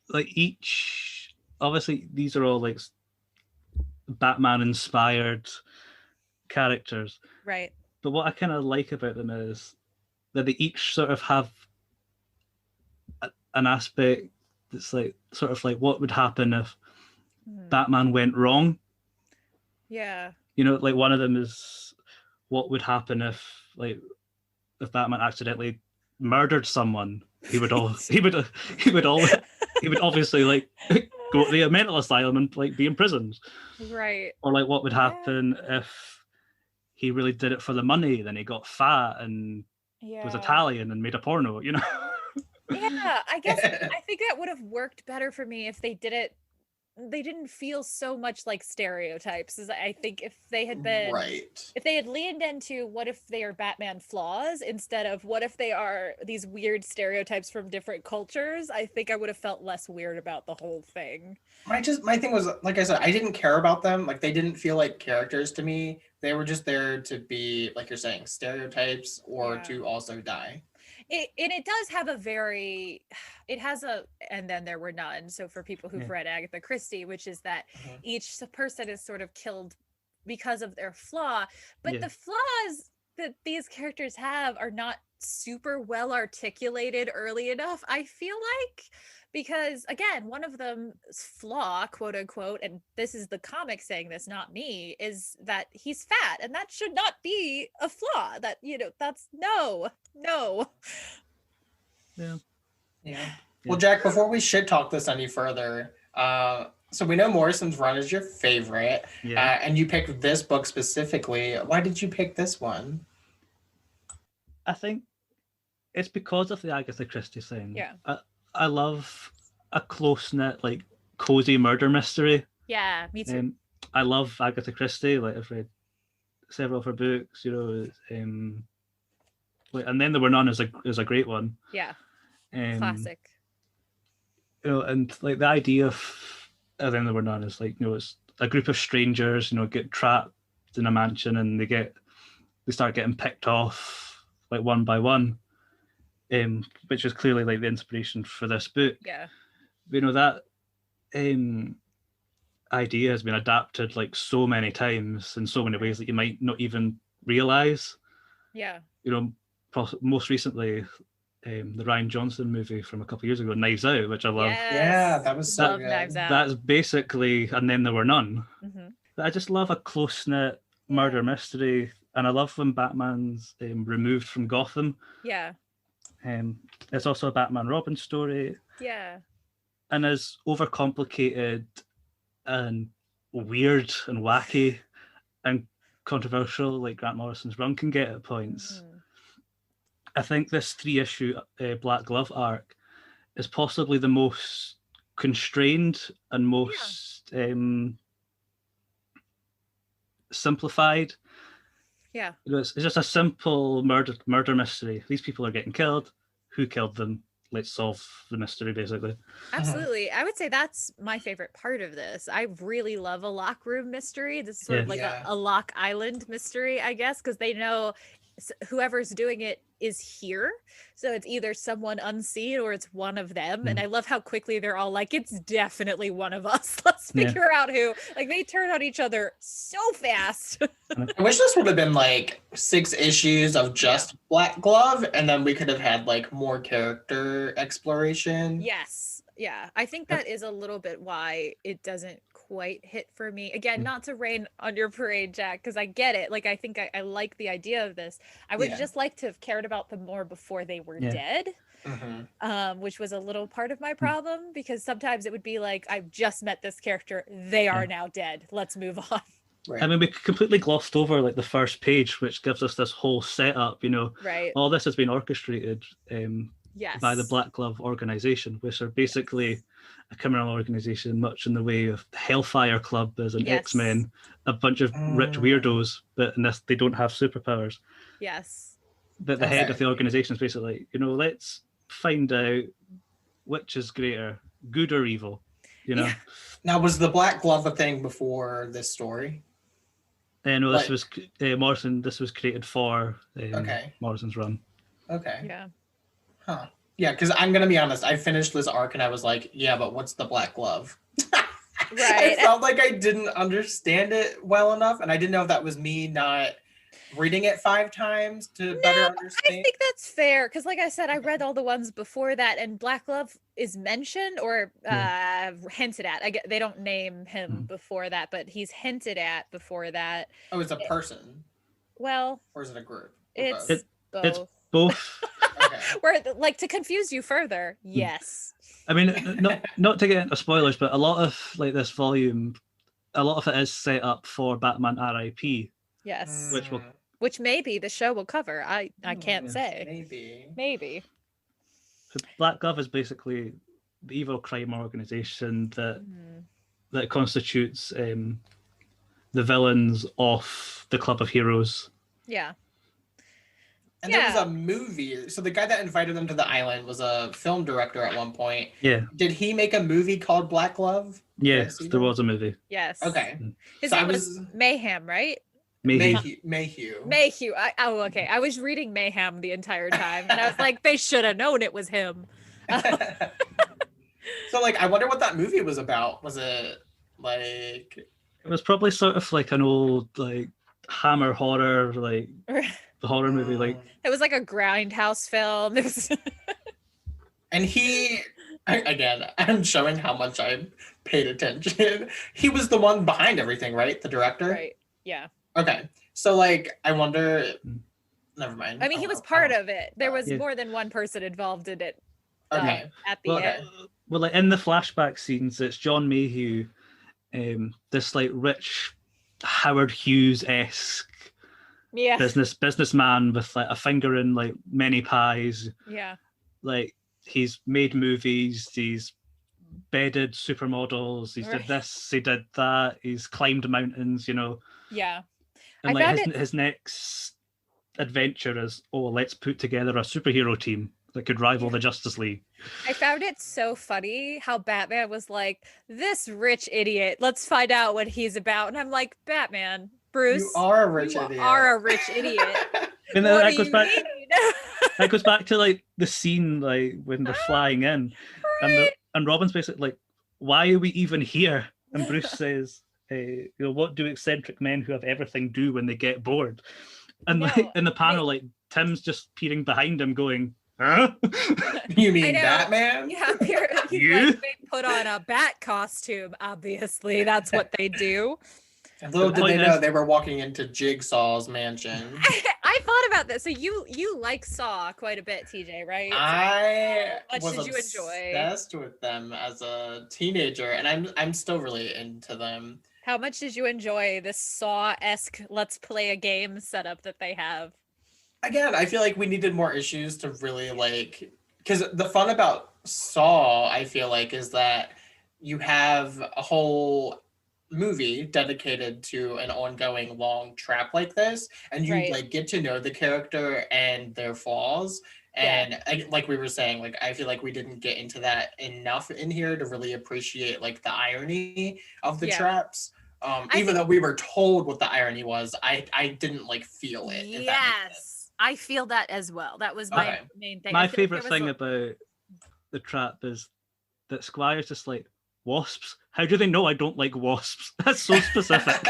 like, each, obviously these are all like Batman inspired characters, Right. but what I kind of like about them is that they each sort of have an aspect that's like sort of like what would happen if Batman went wrong. Yeah. You know, like one of them is what would happen if Batman accidentally murdered someone. He would obviously like go to the mental asylum and like be imprisoned. Right. Or like what would happen if he really did it for the money, then he got fat and was Italian and made a porno, you know? Yeah, I guess I think that would have worked better for me if they didn't feel so much like stereotypes. As I think if they had been if they had leaned into what if they are Batman flaws instead of what if they are these weird stereotypes from different cultures, I think I would have felt less weird about the whole thing. My thing was, like I said, I didn't care about them. Like, they didn't feel like characters to me. They were just there to be, like you're saying, stereotypes or to also die. It does have a very, it has a, and then there were none. So for people who've read Agatha Christie, which is that each person is sort of killed because of their flaw, but the flaws that these characters have are not super well articulated early enough, I feel like, because again, one of them's flaw, quote unquote, and this is the comic saying this, not me, is that he's fat, and that should not be a flaw. That, you know, that's no. Yeah. Well, Jack, before we shit talk this any further, so we know Morrison's Run is your favorite, and you picked this book specifically. Why did you pick this one? I think it's because of the Agatha Christie thing. Yeah. I love a close-knit, like, cozy murder mystery. Yeah, me too. I love Agatha Christie. Like, I've read several of her books, you know. And Then There Were None is a great one. Yeah. Classic. You know, and like the idea of Then There Were None is like, you know, it's a group of strangers, you know, get trapped in a mansion, and they start getting picked off like one by one, which is clearly like the inspiration for this book. Yeah. You know, that idea has been adapted like so many times in so many ways that you might not even realize. Yeah. You know, most recently, the Rian Johnson movie from a couple of years ago, Knives Out, which I love. Yes. Yeah, that was so good. Knives Out. That's basically And Then There Were None. Mm-hmm. I just love a close-knit murder mystery, and I love when Batman's removed from Gotham. Yeah. It's also a Batman Robin story. Yeah. And as overcomplicated and weird and wacky and controversial like Grant Morrison's run can get at points, I think this 3-issue Black Glove arc is possibly the most constrained and most simplified. Yeah. It's just a simple murder mystery. These people are getting killed. Who killed them? Let's solve the mystery, basically. Absolutely. I would say that's my favorite part of this. I really love a lock room mystery. This is sort of like a Lock Island mystery, I guess, because they know whoever's doing it is here. So it's either someone unseen or it's one of them. And I love how quickly they're all like, it's definitely one of us. Let's figure out who. Like, they turn on each other so fast. I wish this would have been like 6 issues of just Black Glove, and then we could have had like more character exploration. Yes. Yeah. I think that is a little bit why it doesn't quite hit for me. Again, not to rain on your parade, Jack, because I get it. Like, I think I like the idea of this. I would just like to have cared about them more before they were dead, which was a little part of my problem, because sometimes it would be like, I've just met this character. They are now dead. Let's move on. Right. I mean, we completely glossed over like the first page, which gives us this whole setup, you know. Right. All this has been orchestrated by the Black Glove organization, which are basically a criminal organization, much in the way of the Hellfire Club as an X-Men, a bunch of rich weirdos, but in this, they don't have superpowers. Yes. But the head of the organization is basically, you know, let's find out which is greater, good or evil, you know. Yeah. Now, was the Black Glove a thing before this story? No, this was Morrison. This was created for Morrison's run. Okay. Yeah. Huh. Yeah, because I'm going to be honest, I finished this arc and I was like, yeah, but what's the Black Glove? Right. I felt like I didn't understand it well enough, and I didn't know if that was me not reading it 5 times to better understand. I think that's fair, because like I said, I read all the ones before that, and Black Glove is mentioned or hinted at. They don't name him before that, but he's hinted at before that. Oh, it's a person? Well... Or is it a group? It's both. It's both. Okay. Where, like, to confuse you further, yes. I mean, not to get into spoilers, but a lot of like this volume, a lot of it is set up for Batman RIP. Yes. Which maybe the show will cover. I can't say. Maybe. So Black Glove is basically the evil crime organization that constitutes the villains of the Club of Heroes. Yeah. And there was a movie. So the guy that invited them to the island was a film director at one point. Yeah. Did he make a movie called Black Glove? Yes, there was a movie. Yes. Okay. His So name was Mayhem, right? Mayhew. Okay. I was reading Mayhem the entire time, and I was like, they should have known it was him. So, like, I wonder what that movie was about. Was it like? It was probably sort of like an old like Hammer horror, like horror movie. Like it was like a Grindhouse film. It was... And I'm showing how much I paid attention. He was the one behind everything, right? The director? Right. Yeah. Okay. So, like, I wonder... Never mind. I mean, he was part of it. There was more than one person involved in it. Okay. At the end. Well, like, in the flashback scenes, it's John Mayhew, this, like, rich Howard Hughes-esque businessman with, like, a finger in, like, many pies. Yeah. Like, he's made movies, he's bedded supermodels, he's did this, he did that, he's climbed mountains, you know. Yeah. And like his next adventure is, let's put together a superhero team that could rival the Justice League. I found it so funny how Batman was like, this rich idiot, let's find out what he's about. And I'm like, Batman, Bruce, you are a rich idiot. Are a rich idiot. And then that goes back to like the scene like when they're flying in, and Robin's basically like, why are we even here? And Bruce says, what do eccentric men who have everything do when they get bored? And like in the panel, like Tim's just peering behind him, going, huh? You mean Batman? Yeah, you? Like, they put on a bat costume. Obviously, that's what they do. Little did they know they were walking into Jigsaw's mansion. I thought about this. So you like Saw quite a bit, TJ, right? I was obsessed with them as a teenager, and I'm still really into them. How much did you enjoy this Saw-esque let's play a game setup that they have? Again, I feel like we needed more issues to really like, because the fun about Saw, I feel like, is that you have a whole movie dedicated to an ongoing long trap like this, and you like get to know the character and their flaws. And like we were saying, like I feel like we didn't get into that enough in here to really appreciate like the irony of the traps. Even though we were told what the irony was, I didn't like feel it. Yes, I feel that as well. That was my main thing. My favorite thing about the trap is that Squire's just like, wasps? How do they know I don't like wasps? That's so specific.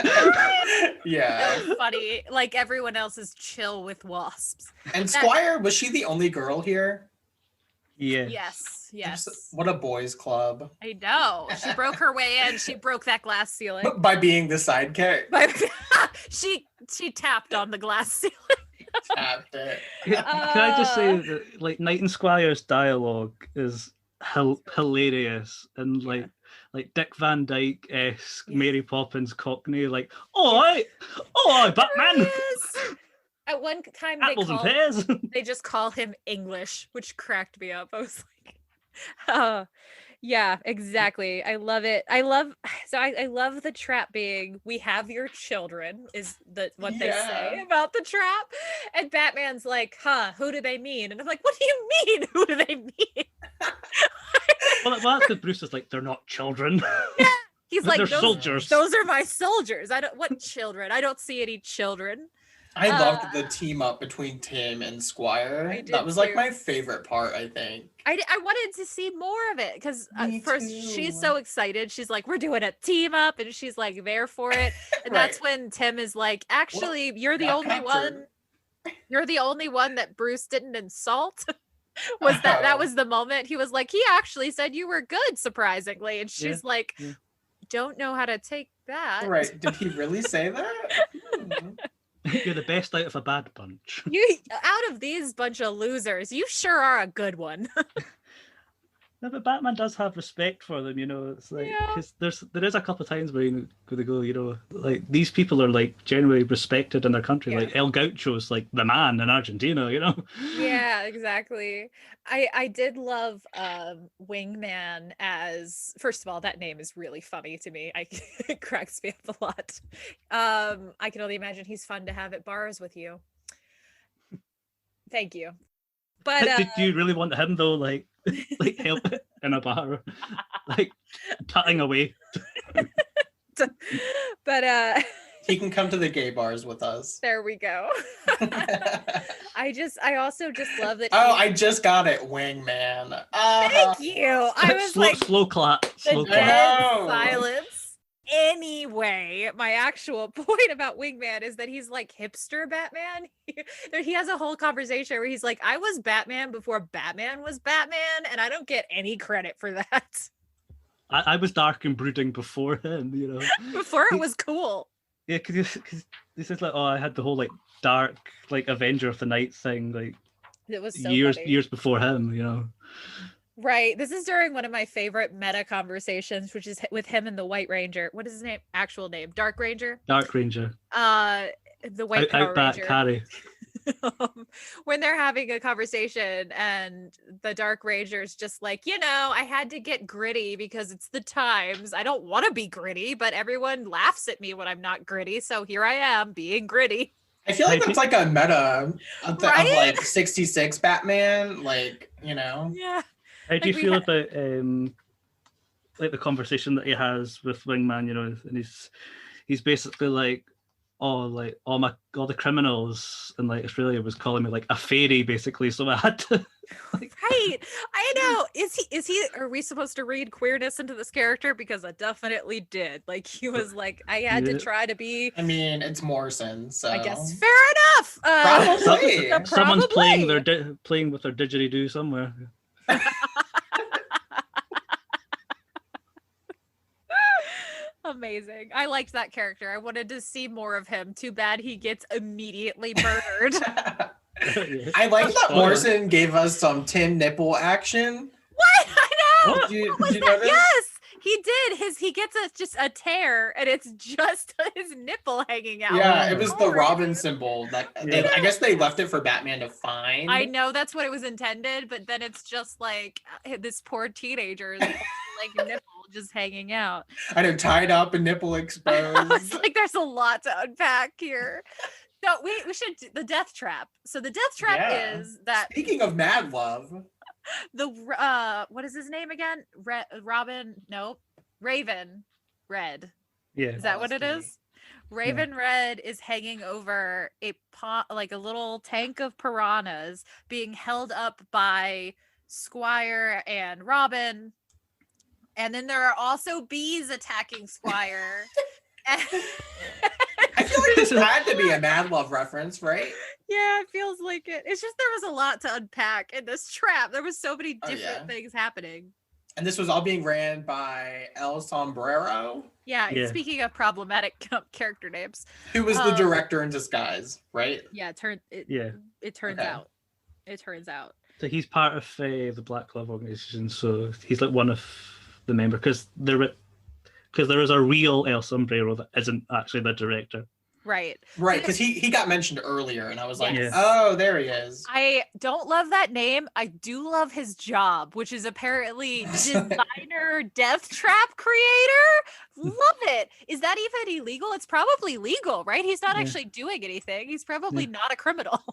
Yeah. Funny. Like everyone else is chill with wasps. And Squire, was she the only girl here? Yeah. Yes. What a boys club. I know. She broke her way in. She broke that glass ceiling. By being the sidekick. She tapped on the glass ceiling. Tapped it. Can I just say that like Knight and Squire's dialogue is hilarious, and like Dick Van Dyke-esque Mary Poppins Cockney, like, oh, Batman. Yes. At one time apples and pears. They just call him English, which cracked me up. I was like, yeah, exactly. I love it. I love the trap being, we have your children, is what they say about the trap. And Batman's like, who do they mean? And I'm like, what do you mean? Who do they mean? Well, that's because Bruce is like, they're not children. Yeah. He's like, they're soldiers. Those are my soldiers. What children? I don't see any children. I loved the team up between Tim and Squire. That was like my favorite part, I think. I wanted to see more of it because first she's so excited. She's like, we're doing a team up, and she's like there for it. And that's when Tim is like, actually, you're the only one. You're the only one that Bruce didn't insult. That was the moment he was like, he actually said you were good, surprisingly. And she's like, don't know how to take that. Right. Did he really say that? You're the best out of a bad bunch. You out of these bunch of losers, you sure are a good one. No, but Batman does have respect for them, you know. It's like, because there is a couple of times where they go, you know, like these people are like generally respected in their country. Like El Gaucho's like the man in Argentina, you know. Yeah, exactly. I did love Wingman as, first of all, that name is really funny to me. It cracks me up a lot. I can only imagine he's fun to have at bars with you. Thank you. But did you really want him though, like help in a bar, like tutting away? But He can come to the gay bars with us. There we go. I also just love that. Oh, I just got it, wingman. Thank you. I was slow clap. the Slow clap. dead silence. Anyway, my actual point about Wingman is that he's like hipster Batman. He has a whole conversation where he's like, I was Batman before Batman was Batman, and I don't get any credit for that. I was dark and brooding before him, you know. Before it was cool. Yeah, because this is like, oh, I had the whole like dark like Avenger of the Night thing like It was so years funny. years before him, you know. Right. This is during one of my favorite meta conversations, which is with him and the White Ranger. What is his name? Actual name? Dark Ranger? Dark Ranger. The White Power Outback Ranger. Harry. When they're having a conversation and the Dark Ranger's just like, I had to get gritty because it's the times. I don't want to be gritty, but everyone laughs at me when I'm not gritty. So here I am being gritty. I feel like that's like a meta of Right? like 66 Batman, like, Yeah. How do you Like, we feel about like the conversation that he has with Wingman, and he's basically like all the criminals in like Australia was calling me like a fairy basically, so I had to Right. I know. Is he are we supposed to read queerness into this character? Because I definitely did. Like he was like, I had to try to be. I mean, it's Morrison, so I guess fair enough. Probably. Someone's Probably. playing with their didgeridoo somewhere. Amazing. I liked that character. I wanted to see more of him. Too bad he gets immediately murdered. I like that Morrison gave us some Tim nipple action. What? I know. Did you What was that? notice? Yes, he did. He gets just a tear, and it's just his nipple hanging out. Yeah, it was the Oh, Robin really? symbol. That Yeah. I guess they left it for Batman to find. I know that's what it was intended, but then it's just like this poor teenager's like nipple just hanging out. I know, tied up and nipple It's exposed. like there's a lot to unpack here. So we should do the death trap. So the death trap Yeah. is that Speaking of Mad Love, the what is his name again? Raven Red. Yeah. Is that what it Honesty. is? Raven Red is hanging over like a little tank of piranhas being held up by Squire and Robin. And then there are also bees attacking Squire. I feel like this had to be a Mad Love reference, right? Yeah, it feels like it. It's just there was a lot to unpack in this trap. There was so many different yeah. things happening. And this was all being ran by El Sombrero, Yeah, Yeah. speaking of problematic character names. who was the director in disguise, right? Yeah, it turns Okay. out. It turns out. So he's part of the Black Glove organization, so he's like one of the members because there is a real El Sombrero that isn't actually the director. Right. Right, because he got mentioned earlier, and I was like, Yes. oh, there he is. I don't love that name. I do love his job, which is apparently designer death trap creator. Love it. Is that even illegal? It's probably legal, right? He's not Yeah. actually doing anything. He's probably not a criminal.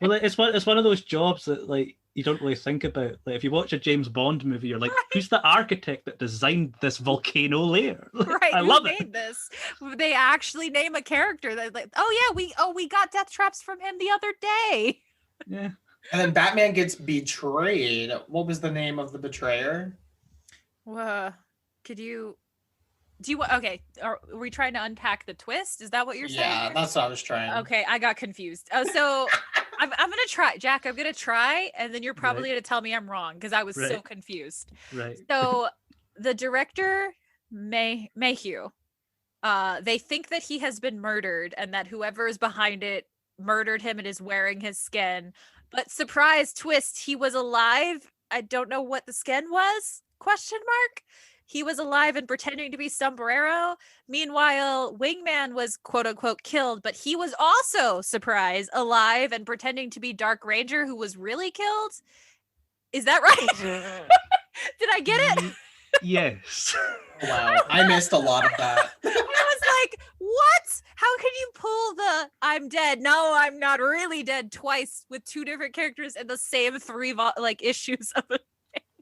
Well, it's one of those jobs that like you don't really think about. Like if you watch a James Bond movie, you're like, who's the architect that designed this volcano layer? Like, Right. I Who love made it. this? They actually name a character that like, oh yeah, we got death traps from him the other day. Yeah. And then Batman gets betrayed. What was the name of the betrayer? Okay, are we trying to unpack the twist? Is that what you're saying? Yeah, that's what I was trying. Okay, I got confused. So I'm gonna try, Jack. I'm gonna try, and then you're probably gonna tell me I'm wrong because I was so Right. confused. Right. So the director Mayhew, they think that he has been murdered and that whoever is behind it murdered him and is wearing his skin. But surprise twist, he was alive. I don't know what the skin was? Question mark. He was alive and pretending to be Sombrero. Meanwhile, Wingman was quote unquote killed, but he was also, surprise, alive and pretending to be Dark Ranger who was really killed. Is that right? Did I get it? Yes. Wow, I missed a lot of that. I was like, what? How can you pull the I'm dead? No, I'm not really dead twice with two different characters in the same three issues of it?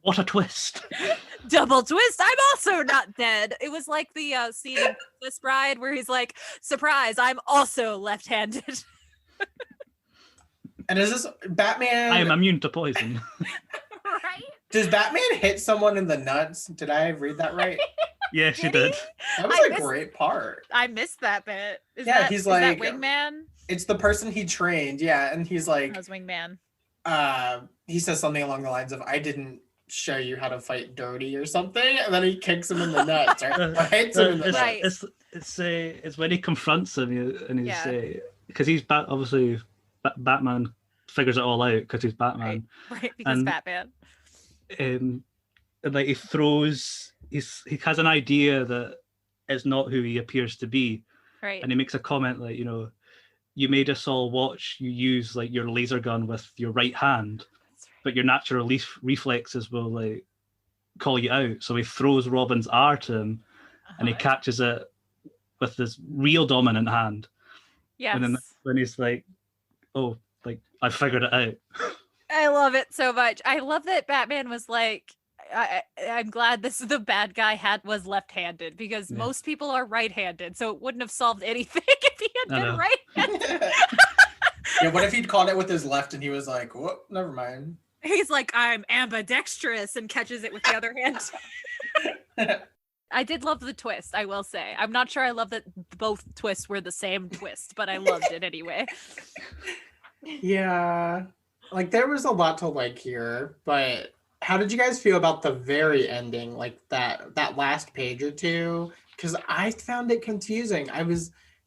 What a twist. Double twist, I'm also not dead. It was like the scene in Princess Bride where he's like, surprise, I'm also left-handed. And is this Batman? I am immune to poison. Right? Does Batman hit someone in the nuts? Did I read that right? Yeah, she Did he? did. That was a great part. I missed that bit. He's like, is that Wingman? It's the person he trained, yeah, and he's like, That was Wingman. He says something along the lines of, "I didn't show you how to fight dirty" or something, and then he kicks him in the nuts, or hits him in the Right. nuts. It's when he confronts him and he's because he's obviously Batman figures it all out because he's Batman, Right, because and, Batman. And like he has an idea that it's not who he appears to be, Right. and he makes a comment like, you made us all watch you use like your laser gun with your right hand, but your natural reflexes will like call you out. So he throws Robin's R to him, and he catches it with his real dominant hand. Yes. And then when he's like, "Oh, like I figured it out." I love it so much. I love that Batman was like, I'm glad the bad guy was left-handed, because most people are right-handed, so it wouldn't have solved anything if he had been right-handed. Yeah, what if he'd caught it with his left and he was like, "Whoop, never mind." He's like, I'm ambidextrous, and catches it with the other hand. I did love the twist, I will say. I'm not sure I love that both twists were the same twist, but I loved it anyway. Yeah, like there was a lot to like here, but how did you guys feel about the very ending, like that last page or two? Because I found it confusing.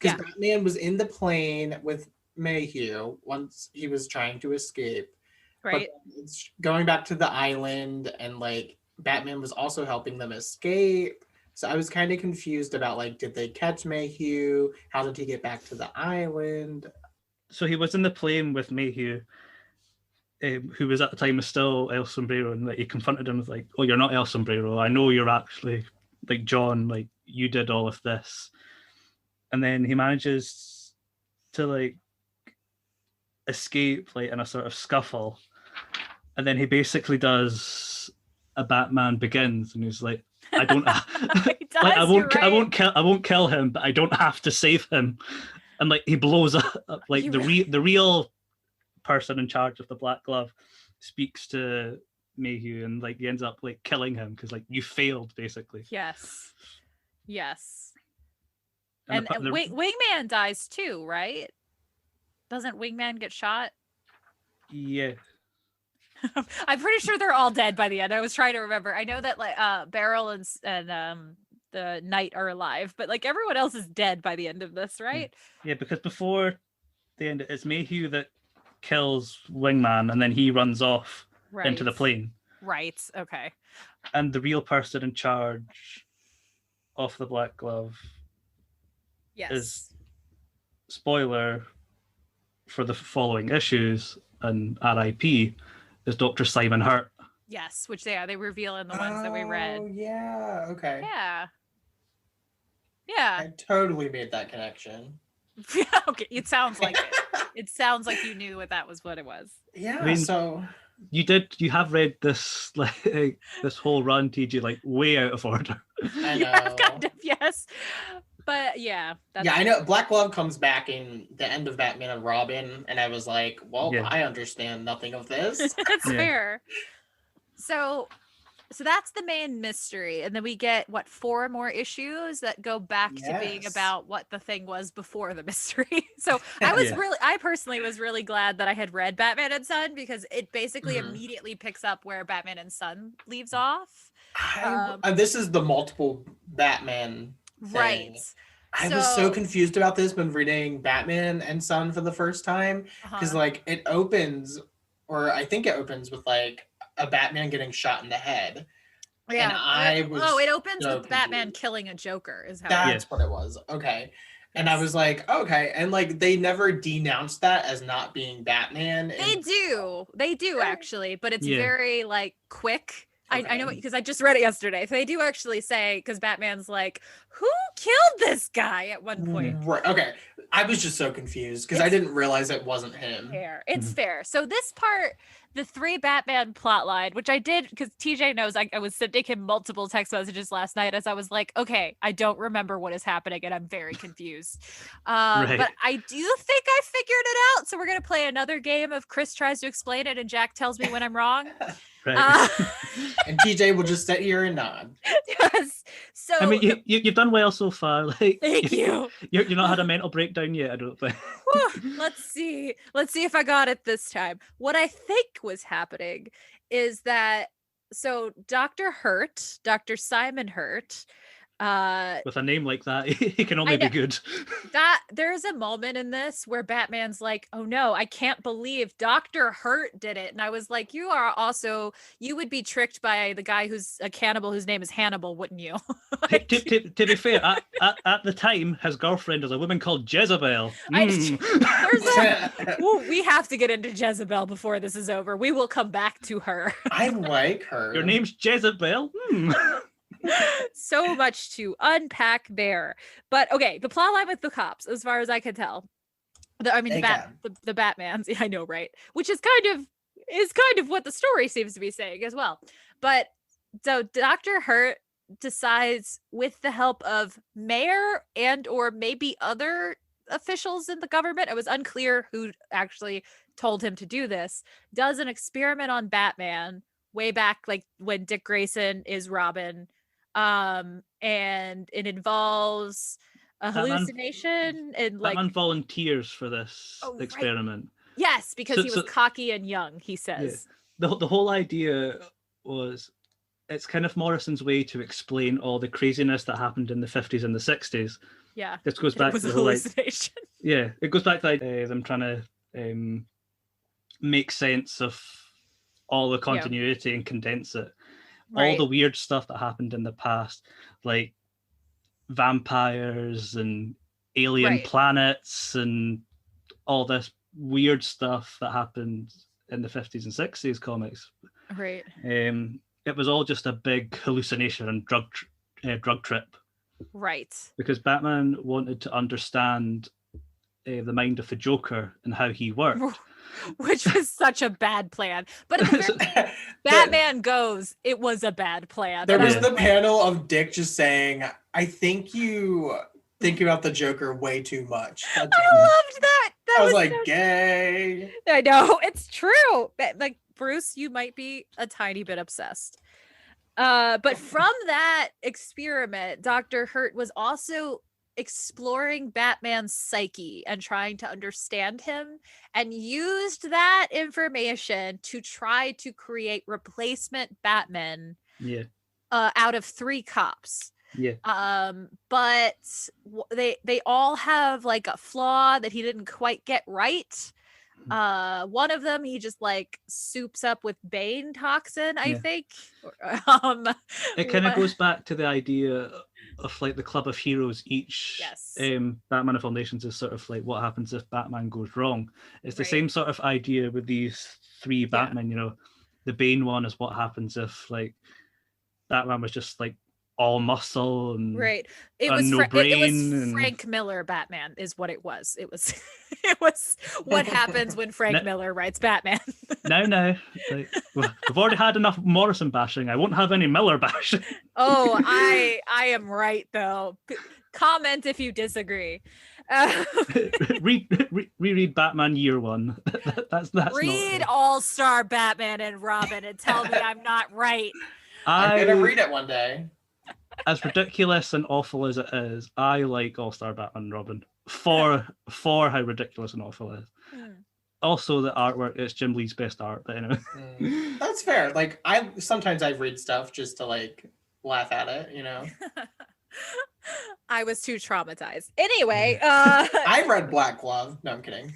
Batman was in the plane with Mayhew once he was trying to escape. Right. But it's going back to the island, and like Batman was also helping them escape. So I was kind of confused about like, did they catch Mayhew? How did he get back to the island? So he was in the plane with Mayhew, who was at the time still El Sombrero, and like he confronted him with like, "Oh, you're not El Sombrero. I know you're actually like John. Like you did all of this." And then he manages to like escape like in a sort of scuffle, and then he basically does a Batman Begins, and he's like, "I don't, I won't kill him, but I don't have to save him." And like he blows up like the real person in charge of the Black Glove speaks to Mayhew, and like he ends up like killing him because like you failed basically. Yes. And Wingman dies too, right? Doesn't Wingman get shot? Yeah. I'm pretty sure they're all dead by the end. I was trying to remember. I know that like Beryl and the Knight are alive, but like everyone else is dead by the end of this, right? Yeah, because before the end, it's Mayhew that kills Wingman, and then he runs off into the plane. Right. Okay. And the real person in charge of the Black Glove is, spoiler for the following issues, and RIP, is Dr. Simon Hurt. Yes, which they reveal in the ones that we read. Oh, yeah. Okay. Yeah. I totally made that connection. Okay, it sounds like it. It sounds like you knew what it was. Yeah. I mean, so you have read this like this whole run, TG, like way out of order. I know. Yeah, kind of, yes. But yeah. I know Black Glove comes back in the end of Batman and Robin, and I was like, well, I understand nothing of this. That's fair. So that's the main mystery. And then we get 4 more issues that go back to being about what the thing was before the mystery. So I personally was really glad that I had read Batman and Son, because it basically immediately picks up where Batman and Son leaves off. This is the multiple Batman thing. Right. I was so confused about this when reading Batman and Son for the first time, because like it opens, or I think it opens with like a Batman getting shot in the head. Yeah. And it opens with Batman killing a Joker. That's what it was. Okay. And I was like, okay. And like they never denounced that as not being Batman. They do actually, but it's very like quick. Okay. I know, because I just read it yesterday. So they do actually say, because Batman's like, who killed this guy at one point? Right. Okay. I was just so confused because I didn't realize it wasn't him. Fair. It's fair. So this part, the 3 Batman plotline, which I did because TJ knows I was sending him multiple text messages last night as I was like, okay, I don't remember what is happening and I'm very confused. Right. But I do think I figured it out. So we're going to play another game of Chris tries to explain it and Jack tells me when I'm wrong. Right. And TJ will just sit here and nod. Yes. So I mean, you've done well so far. Like, thank you. You're not had a mental breakdown yet, I don't think. Let's see if I got it this time. What I think was happening is that Dr. Simon Hurt, With a name like that, he can only be good. that there's a moment in this where Batman's like, oh no, I can't believe Dr. Hurt did it. And I was like, you would be tricked by the guy who's a cannibal whose name is Hannibal, wouldn't you? Like, to be fair, at the time, his girlfriend was a woman called Jezebel. We have to get into Jezebel before this is over. We will come back to her. I like her. Your name's Jezebel? So much to unpack there. But okay, the plot line with the cops, as far as I can tell. The Batmans, I know, right? Which is kind of what the story seems to be saying as well. But so Dr. Hurt decides, with the help of mayor and or maybe other officials in the government, it was unclear who actually told him to do this, does an experiment on Batman way back like when Dick Grayson is Robin. And it involves a hallucination and like Batman volunteers for this experiment. Right. Yes, because he was cocky and young, he says. Yeah. The whole idea was it's kind of Morrison's way to explain all the craziness that happened in the 50s and the 60s. Yeah. This goes back to the hallucination. It goes back to them trying to make sense of all the continuity and condense it. Right. All the weird stuff that happened in the past, like vampires and alien planets and all this weird stuff that happened in the 50s and 60s comics. Right. It was all just a big hallucination and drug trip. Right. Because Batman wanted to understand the mind of the Joker and how he worked. Which was such a bad plan. But Batman goes, it was a bad plan. There was the panel of Dick just saying, I think you think about the Joker way too much. I loved that. I was like, gay. I know, it's true. Like, Bruce, you might be a tiny bit obsessed. But from that experiment, Dr. Hurt was also exploring Batman's psyche and trying to understand him, and used that information to try to create replacement Batman out of 3 cops. But they all have like a flaw that he didn't quite get right. One of them he just like soups up with Bane toxin, I think. It kind of goes back to the idea of like the Club of Heroes. Each Batman of All Nations is sort of like what happens if Batman goes wrong. It's the same sort of idea with these 3 Batmen. You know, the Bane one is what happens if like Batman was just like all muscle and it was no brain. It was Frank Miller Batman is what it was. It was it was what happens when Frank Miller writes Batman. No. Like, we've already had enough Morrison bashing. I won't have any Miller bashing. Oh, I am right though. Comment if you disagree. Reread Batman Year One. That's read All-Star Batman and Robin and tell me I'm not right. I'm gonna read it one day. As ridiculous and awful as it is, I like All-Star Batman and Robin for how ridiculous and awful it is. Also, the artwork is Jim Lee's best art, but anyway. That's fair. Like sometimes I read stuff just to like laugh at it, you know. I was too traumatized. Anyway, I read Black Glove. No, I'm kidding.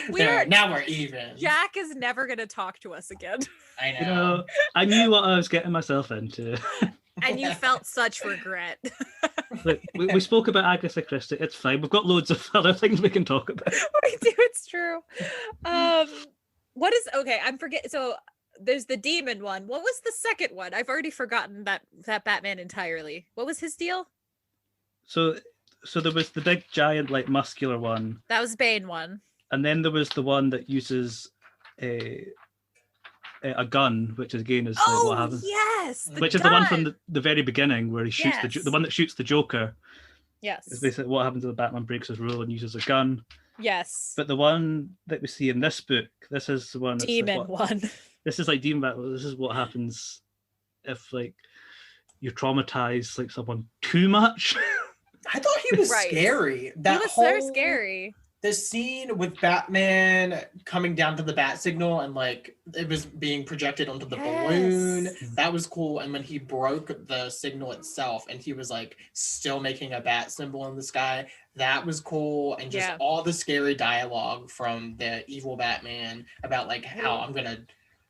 Now we're even. Jack is never going to talk to us again. I know. You know, I knew what I was getting myself into. And you felt such regret. Look, we spoke about Agatha Christie. It's fine. We've got loads of other things we can talk about. We do. It's true. I'm forgetting. So there's the demon one. What was the second one? I've already forgotten that Batman entirely. What was his deal? So there was the big giant, like muscular one. That was Bane one. And then there was the one that uses a gun, which again is like what happens. Yes, Which is the one from the very beginning where he shoots the one that shoots the Joker. Yes, is basically what happens when Batman breaks his rule and uses a gun. Yes, but the one that we see in this book, this is the one. Demon one. This is like Demon Battle. This is what happens if like you traumatize like someone too much. I thought he was scary. That he was so scary. This scene with Batman coming down to the bat signal and like it was being projected onto the balloon. That was cool. And when he broke the signal itself and he was like still making a bat symbol in the sky, that was cool. And just all the scary dialogue from the evil Batman about like how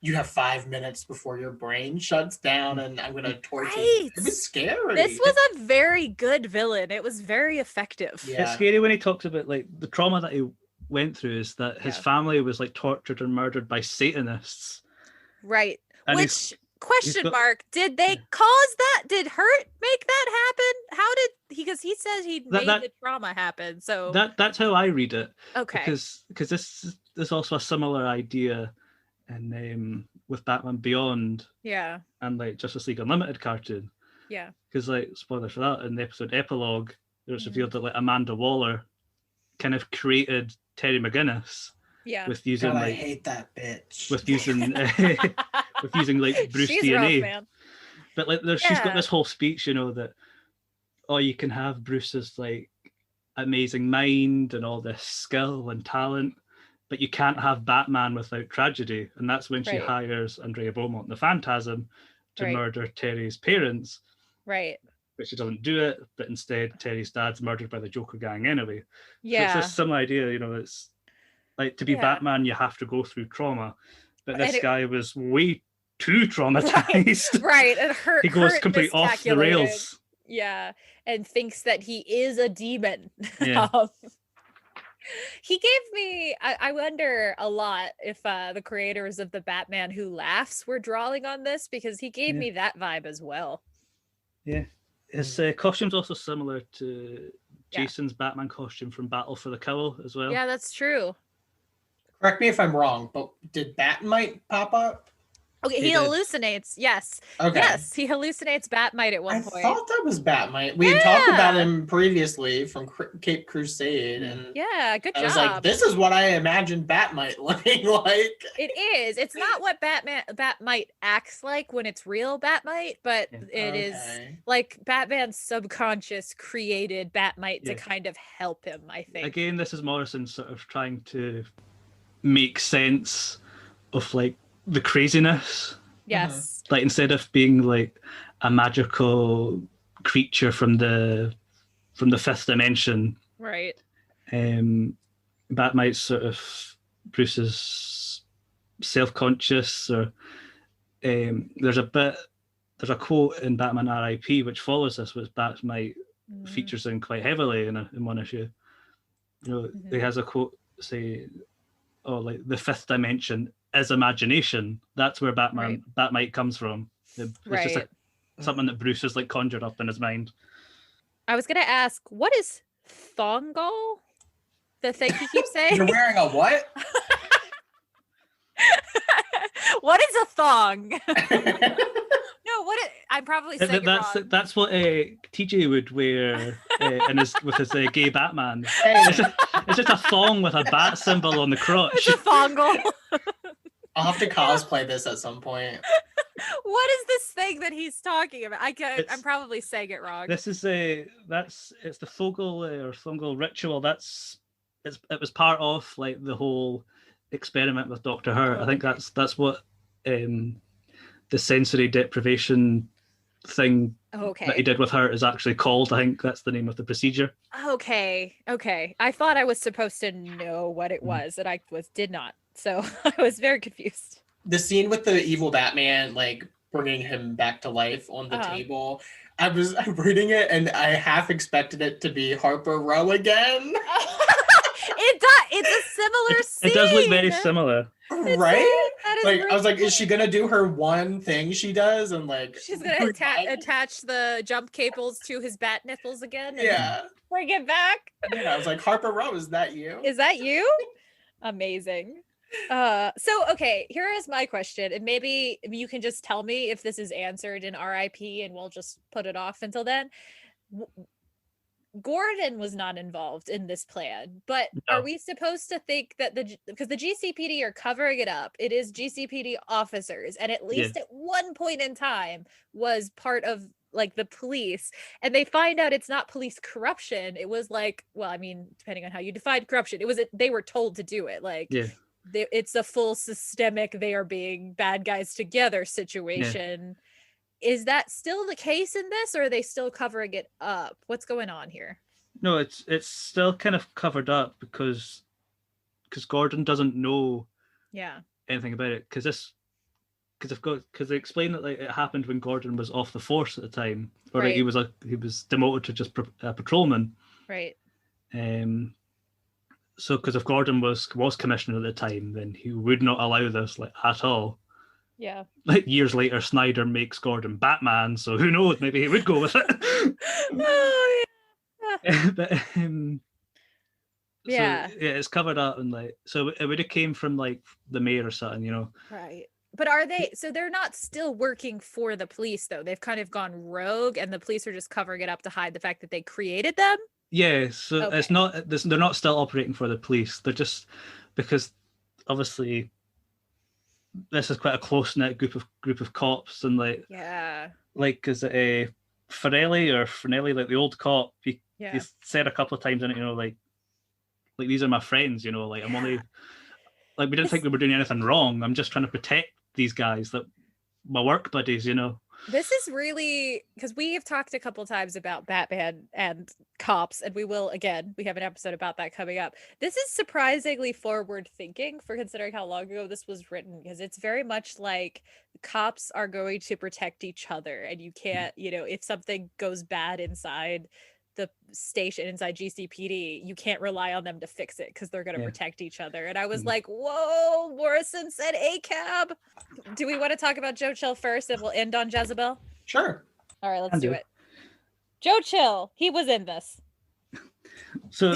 you have 5 minutes before your brain shuts down and I'm going to torture you. It was scary. This was a very good villain. It was very effective. Yeah. It's scary when he talks about like the trauma that he went through is that his family was like tortured and murdered by Satanists. Right. And which, question mark, did they cause that? Did Hurt make that happen? How did he, because he says he made the trauma happen. So that's how I read it. Okay. Because this is also a similar idea and with Batman Beyond, and like Justice League Unlimited cartoon, because like spoilers for that, in the episode epilogue, it was revealed that like Amanda Waller kind of created Terry McGinnis, with using I hate that bitch, with using with using like Bruce DNA, rough, but like she's got this whole speech, you know, that you can have Bruce's like amazing mind and all this skill and talent, but you can't have Batman without tragedy. And that's when she hires Andrea Beaumont, the Phantasm, to murder Terry's parents. Right. But she doesn't do it, but instead Terry's dad's murdered by the Joker gang anyway. Yeah. So it's just some idea, you know, it's like to be Batman, you have to go through trauma. But this guy was way too traumatized. Right. And he goes completely off the rails. Yeah. And thinks that he is a demon. Yeah. He gave me, I wonder a lot if the creators of the Batman Who Laughs were drawing on this, because he gave me that vibe as well. Yeah. His costume's also similar to Jason's Batman costume from Battle for the Cowl as well. Yeah, that's true. Correct me if I'm wrong, but did Batmite pop up? Okay, he hallucinates. Yes. Okay. Yes, he hallucinates Batmite at one point. I thought that was Batmite. We had talked about him previously from Cape Crusade, and good job. I was like, this is what I imagined Batmite looking like. It is. It's not what Batmite acts like when it's real Batmite, but it is like Batman's subconscious created Batmite to kind of help him, I think. Again, this is Morrison sort of trying to make sense of like the craziness. Yes. Like instead of being like a magical creature from the fifth dimension. Right. Batmite's sort of Bruce's self-conscious, or there's a quote in Batman R.I.P. which follows this, which Batmite features in quite heavily in one issue. You know, he has a quote say, like the fifth dimension is imagination. That's where Batmite comes from. It's just something that Bruce has like conjured up in his mind. I was gonna ask, what is thongal? The thing he keeps saying. You're wearing a what? What is a thong? No, I'm probably saying it wrong. That's what TJ would wear with his gay Batman. It's just a thong with a bat symbol on the crotch. It's a thongle. I'll have to cosplay this at some point. What is this thing that he's talking about? I'm probably saying it wrong. This is it's the Thogel or Thongal ritual. It was part of like the whole experiment with Dr. Hurt. I think that's what the sensory deprivation thing that he did with her is actually called. I think that's the name of the procedure. Okay. I thought I was supposed to know what it was, and I did not. So I was very confused. The scene with the evil Batman, like bringing him back to life on the table. I'm reading it, and I half expected it to be Harper Row again. It does. It's a similar scene. It does look very similar. Right? Like I was like, is she gonna do her one thing she does and like she's gonna attach the jump cables to his bat nipples again? And bring it back. Yeah, I was like, Harper Row, is that you? Is that you? Amazing. So okay, here is my question, and maybe you can just tell me if this is answered in RIP, and we'll just put it off until then. Gordon was not involved in this plan, but are No. we supposed to think that because the GCPD are covering it up, it is GCPD officers, and at Yeah. least at one point in time was part of like the police, and they find out it's not police corruption. It was like, well, I mean, depending on how you define corruption, it was they were told to do it. Like, Yeah. it's a full systemic, they are being bad guys together situation. Is that still the case in this, or are they still covering it up? What's going on here? No, it's still kind of covered up because Gordon doesn't know Yeah. anything about it because they explain that like it happened when Gordon was off the force at the time, or Right. he was demoted to just a patrolman. Right. So because if Gordon was commissioner at the time, then he would not allow this like at all. Yeah. Like years later, Snyder makes Gordon Batman, so who knows? Maybe he would go with it. Oh, yeah. But Yeah. So, yeah, it's covered up and like so it would have came from like the mayor or something, you know. Right. But are they, so they're not still working for the police though? They've kind of gone rogue, and the police are just covering it up to hide the fact that they created them? Yeah, so Okay. it's not they're not still operating for the police. They're just because obviously this is quite a close knit group of cops, and Yeah. is it Finelli, like the old cop, he Yeah. said a couple of times in it, you know, like these are my friends, you know, like I'm only like we didn't think we were doing anything wrong. I'm just trying to protect these guys, that my work buddies, you know. This is really, because we have talked a couple times about Batman and cops, and we will again. We have an episode about that coming up. This is surprisingly forward thinking for considering how long ago this was written, because it's very much like cops are going to protect each other, and you can't, you know, if something goes bad inside the station, inside GCPD, you can't rely on them to fix it because they're going to protect each other. And I was like, whoa, Morrison said ACAB. Do we want to talk about Joe Chill first, and we'll end on Jezebel? Sure. All right, let's do it. Joe Chill, he was in this. So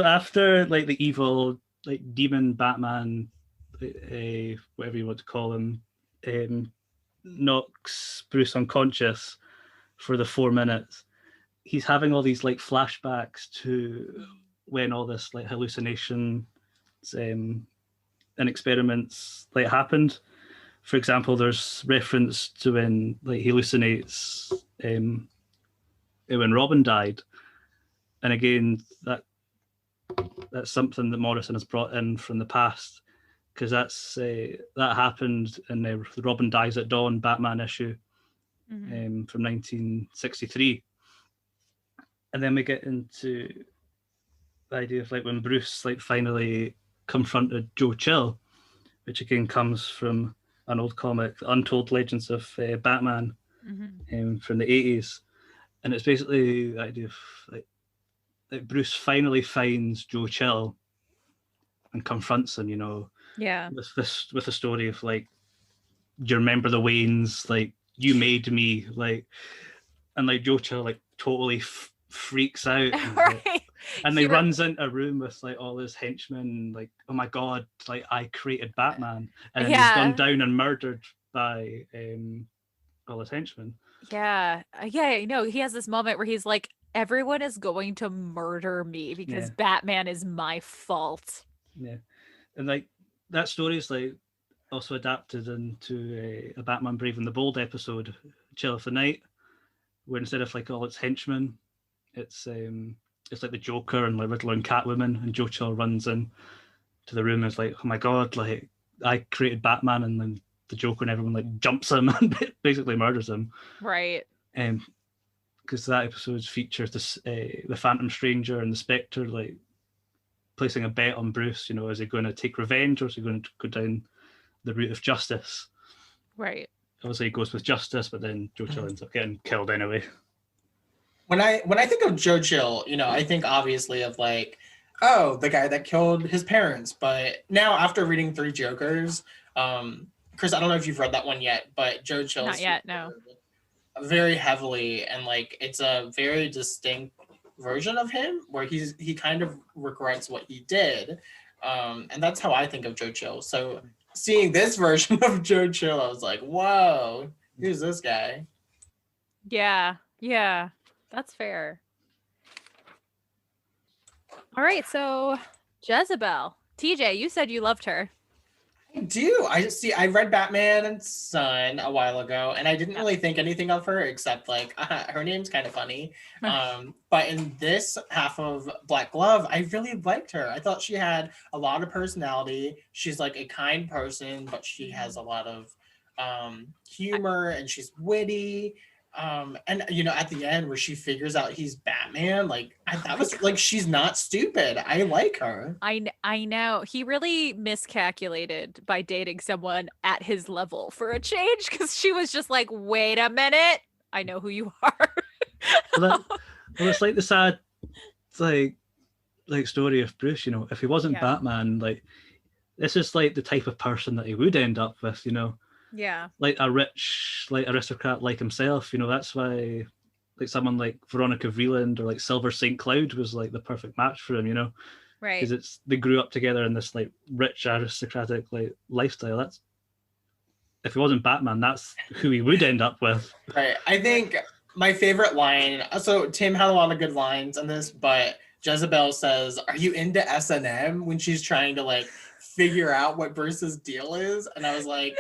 after like the evil like demon Batman, whatever you want to call him, knocks Bruce unconscious for the 4 minutes, he's having all these like flashbacks to when all this like hallucinations and experiments like happened. For example, there's reference to when like he hallucinates when Robin died, and again that's something that Morrison has brought in from the past, because that happened in the Robin Dies at Dawn Batman issue from 1963. And then we get into the idea of like when Bruce like finally confronted Joe Chill, which again comes from an old comic, Untold Legends of Batman, from the 80s. And it's basically the idea of like Bruce finally finds Joe Chill and confronts him, you know, with the story of like, do you remember the Waynes? Like, you made me, like, and like Joe Chill like totally freaks out, Right. And he runs into a room with like all his henchmen, like, oh my god, like I created Batman, and then he's gone down and murdered by all his henchmen. Yeah, you know, he has this moment where he's like, everyone is going to murder me because Batman is my fault. Yeah, and like that story is like also adapted into a Batman Brave and the Bold episode, Chill of the Night, where instead of like all its henchmen, it's like the Joker and like Riddler and Catwoman, and Joe Chill runs in to the room and is like, oh my god, like I created Batman, and then the Joker and everyone like jumps him and basically murders him. Right. Because that episode features this the Phantom Stranger and the Spectre like placing a bet on Bruce, you know, is he going to take revenge, or is he going to go down the route of justice? Right. Obviously he goes with justice, but then Joe Chill ends up getting killed anyway. When I think of Joe Chill, you know, I think obviously of like, oh, the guy that killed his parents. But now after reading 3 Jokers, Chris, I don't know if you've read that one yet, but Joe Chill not yet, no. Very heavily, and like it's a very distinct version of him where he kind of regrets what he did, And that's how I think of Joe Chill. So seeing this version of Joe Chill, I was like, whoa, who's this guy? Yeah, that's fair. All right, so Jezebel. TJ, you said you loved her. I do. I read Batman and Son a while ago, and I didn't really think anything of her except like her name's kind of funny. But in this half of Black Glove, I really liked her. I thought she had a lot of personality. She's like a kind person, but she has a lot of humor, and she's witty. And at the end where she figures out he's Batman, that was like, she's not stupid. I like her. I know. He really miscalculated by dating someone at his level for a change, because she was just like, wait a minute, I know who you are. Well, it's like the sad like story of Bruce, if he wasn't Batman, like this is like the type of person that he would end up with, Yeah. Like a rich, like aristocrat like himself, that's why like someone like Veronica Vreeland or like Silver St. Cloud was like the perfect match for him, Right. Because they grew up together in this like rich aristocratic like lifestyle. That's, if he wasn't Batman, that's who he would end up with. Right. I think my favorite line, so Tim had a lot of good lines on this, but Jezebel says, "Are you into S&M?" when she's trying to like figure out what Bruce's deal is, and I was like,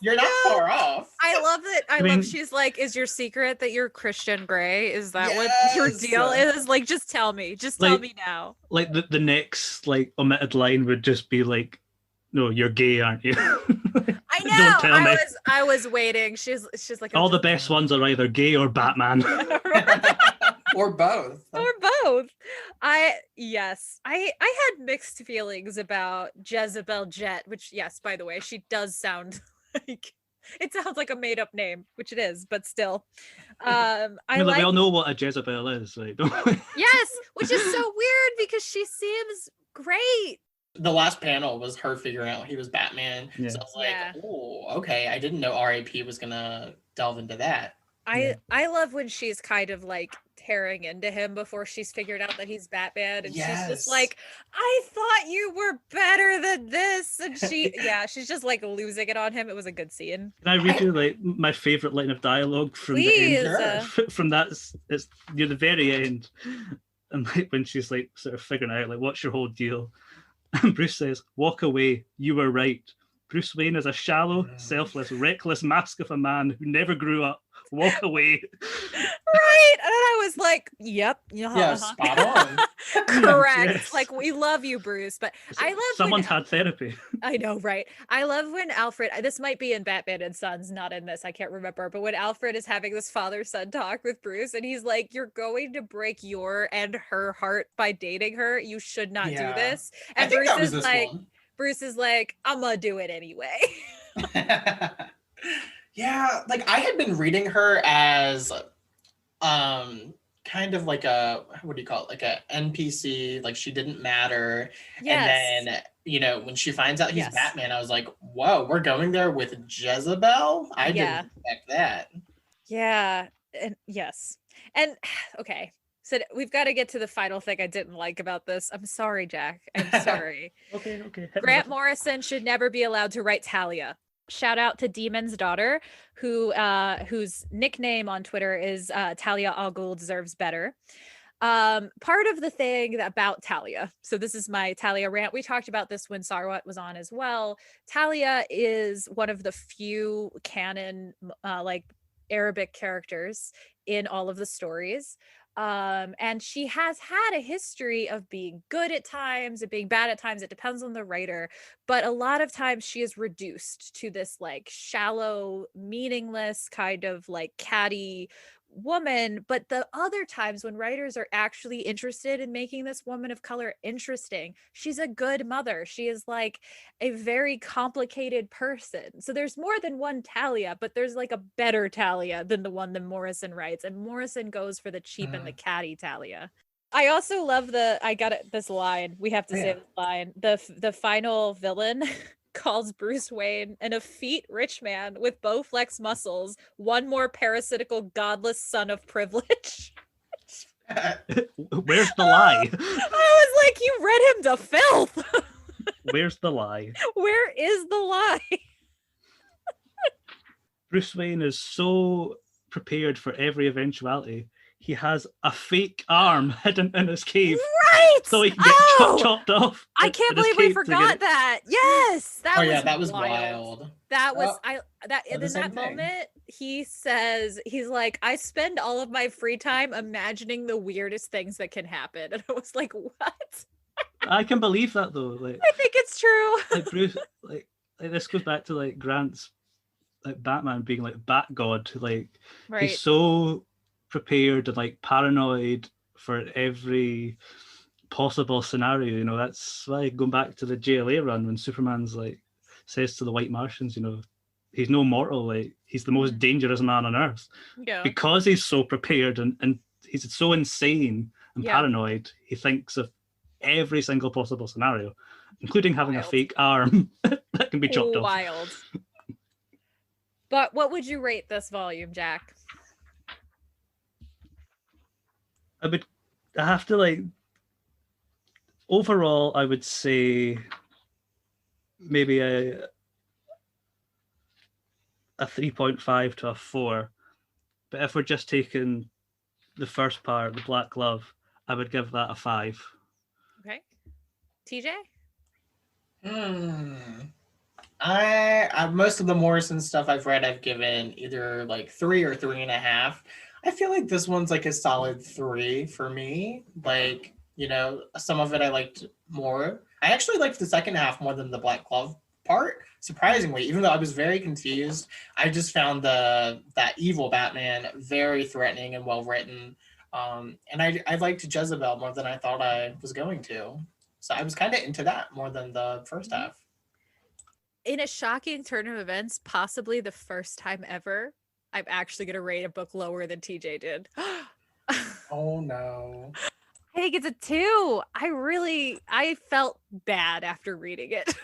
you're not far off. I love it. I love she's like, is your secret that you're Christian Grey? Is that what your deal is? Like, just tell me. Just tell me now. Like the next like omitted line would just be like, "No, you're gay, aren't you?" I know. Don't tell me. I was waiting. She's like, all the best ones are either gay or Batman. Or both. I had mixed feelings about Jezebel Jet, which, yes, by the way, she does sound like, it sounds like a made up name, which it is, but still. We all know what a Jezebel is, right? Yes, which is so weird because she seems great. The last panel was her figuring out he was Batman. Yeah. So I was like, oh, okay. I didn't know R.A.P. was gonna delve into that. I love when she's kind of like tearing into him before she's figured out that he's Batman, and she's just like, I thought you were better than this, and she's just like losing it on him. It was a good scene. Can I read you like my favorite line of dialogue from the end? From that, it's near the very end, and like when she's like sort of figuring out like, what's your whole deal? And Bruce says, "Walk away. You were right. Bruce Wayne is a shallow, selfless, reckless mask of a man who never grew up. Walk away." Right. And I was like, yep. Yeah, spot on. Correct. Yes. Like, we love you, Bruce. But I love someone's had therapy. I know, right? I love when Alfred, this might be in Batman and Sons, not in this, I can't remember, but when Alfred is having this father-son talk with Bruce, and he's like, you're going to break your and her heart by dating her. You should not do this. And Bruce is like, I'm gonna do it anyway. Yeah, like I had been reading her as kind of like a, what do you call it, like a NPC, like she didn't matter. And then when she finds out he's Batman, I was like, whoa, we're going there with Jezebel? I didn't expect that. Yeah. And yes. And okay, so we've got to get to the final thing I didn't like about this. I'm sorry, Jack. I'm sorry. Okay. Grant Morrison should never be allowed to write Talia. Shout out to Demon's daughter, whose nickname on Twitter is Talia Al Ghul Deserves Better. Part of the thing about Talia, so this is my Talia rant. We talked about this when Sarwat was on as well. Talia is one of the few canon like Arabic characters in all of the stories. And she has had a history of being good at times and being bad at times. It depends on the writer, but a lot of times she is reduced to this like shallow, meaningless kind of like catty woman. But the other times when writers are actually interested in making this woman of color interesting, she's a good mother. She is like a very complicated person. So there's more than one Talia, but there's like a better Talia than the one that Morrison writes, and Morrison goes for the cheap and the catty Talia. I also love this line. We have to say this line. The final villain calls Bruce Wayne an effete rich man with Bowflex muscles, one more parasitical godless son of privilege. Where's the lie? I was like, you read him to filth. Where's the lie? Where is the lie? Bruce Wayne is so prepared for every eventuality. He has a fake arm hidden in his cave, Right. so he can get chopped off. I can't believe we forgot that. Yes, that was wild. That was in that moment. He says, he's like, I spend all of my free time imagining the weirdest things that can happen, and I was like, what? I can believe that though. Like, I think it's true. Like Bruce, like this goes back to like Grant's like Batman being like Bat God. Like he's so prepared and like paranoid for every possible scenario. You know, that's why going back to the JLA run when Superman's like says to the White Martians, you know, he's no mortal. Like he's the most dangerous man on Earth. Yeah. Because he's so prepared and he's so insane and paranoid. He thinks of every single possible scenario, including having a fake arm that can be chopped off. Wild. But what would you rate this volume, Jack? I have to like, overall, I would say maybe a 3.5 to a 4. But if we're just taking the first part, the Black Glove, I would give that a 5. Okay. TJ? I most of the Morrison stuff I've read, I've given either like 3 or 3.5. I feel like this one's like a solid 3 for me. Like, you know, some of it I liked more. I actually liked the second half more than the Black Glove part, surprisingly, even though I was very confused. I just found that evil Batman very threatening and well written. And I liked Jezebel more than I thought I was going to. So I was kind of into that more than the first half. In a shocking turn of events, possibly the first time ever, I'm actually going to rate a book lower than TJ did. Oh, no. I think it's a 2. I felt bad after reading it.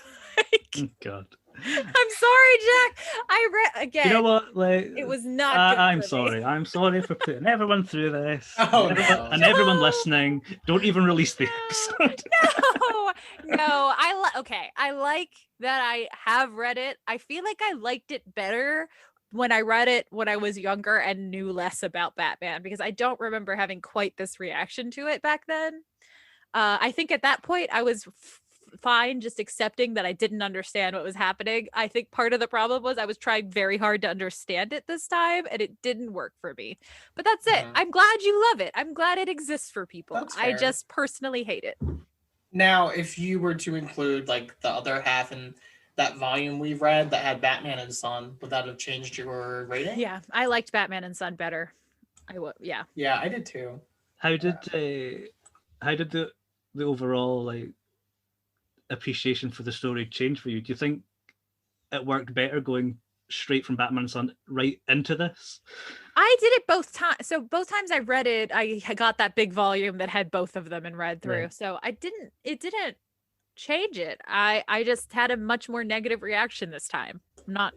God. I'm sorry, Jack. I read again. You know what? Like, it was not. I'm sorry. I'm sorry for putting everyone through this. And everyone listening. Don't even release the episode. No. I like that I have read it. I feel like I liked it better when I read it when I was younger and knew less about Batman, because I don't remember having quite this reaction to it back then. I think at that point I was fine just accepting that I didn't understand what was happening. I think part of the problem was I was trying very hard to understand it this time, and it didn't work for me. But that's it. I'm glad you love it. I'm glad it exists for people. I just personally hate it. Now, if you were to include like the other half in that volume we've read that had Batman and Son, would that have changed your rating? Yeah, I liked Batman and Son better. I would. Yeah. Yeah, I did too. How did the overall like appreciation for the story change for you? Do you think it worked better going straight from Batman and Son right into this? I did it both times. So both times I read it, I got that big volume that had both of them and read through. Right. So it didn't change it. I just had a much more negative reaction this time. I'm not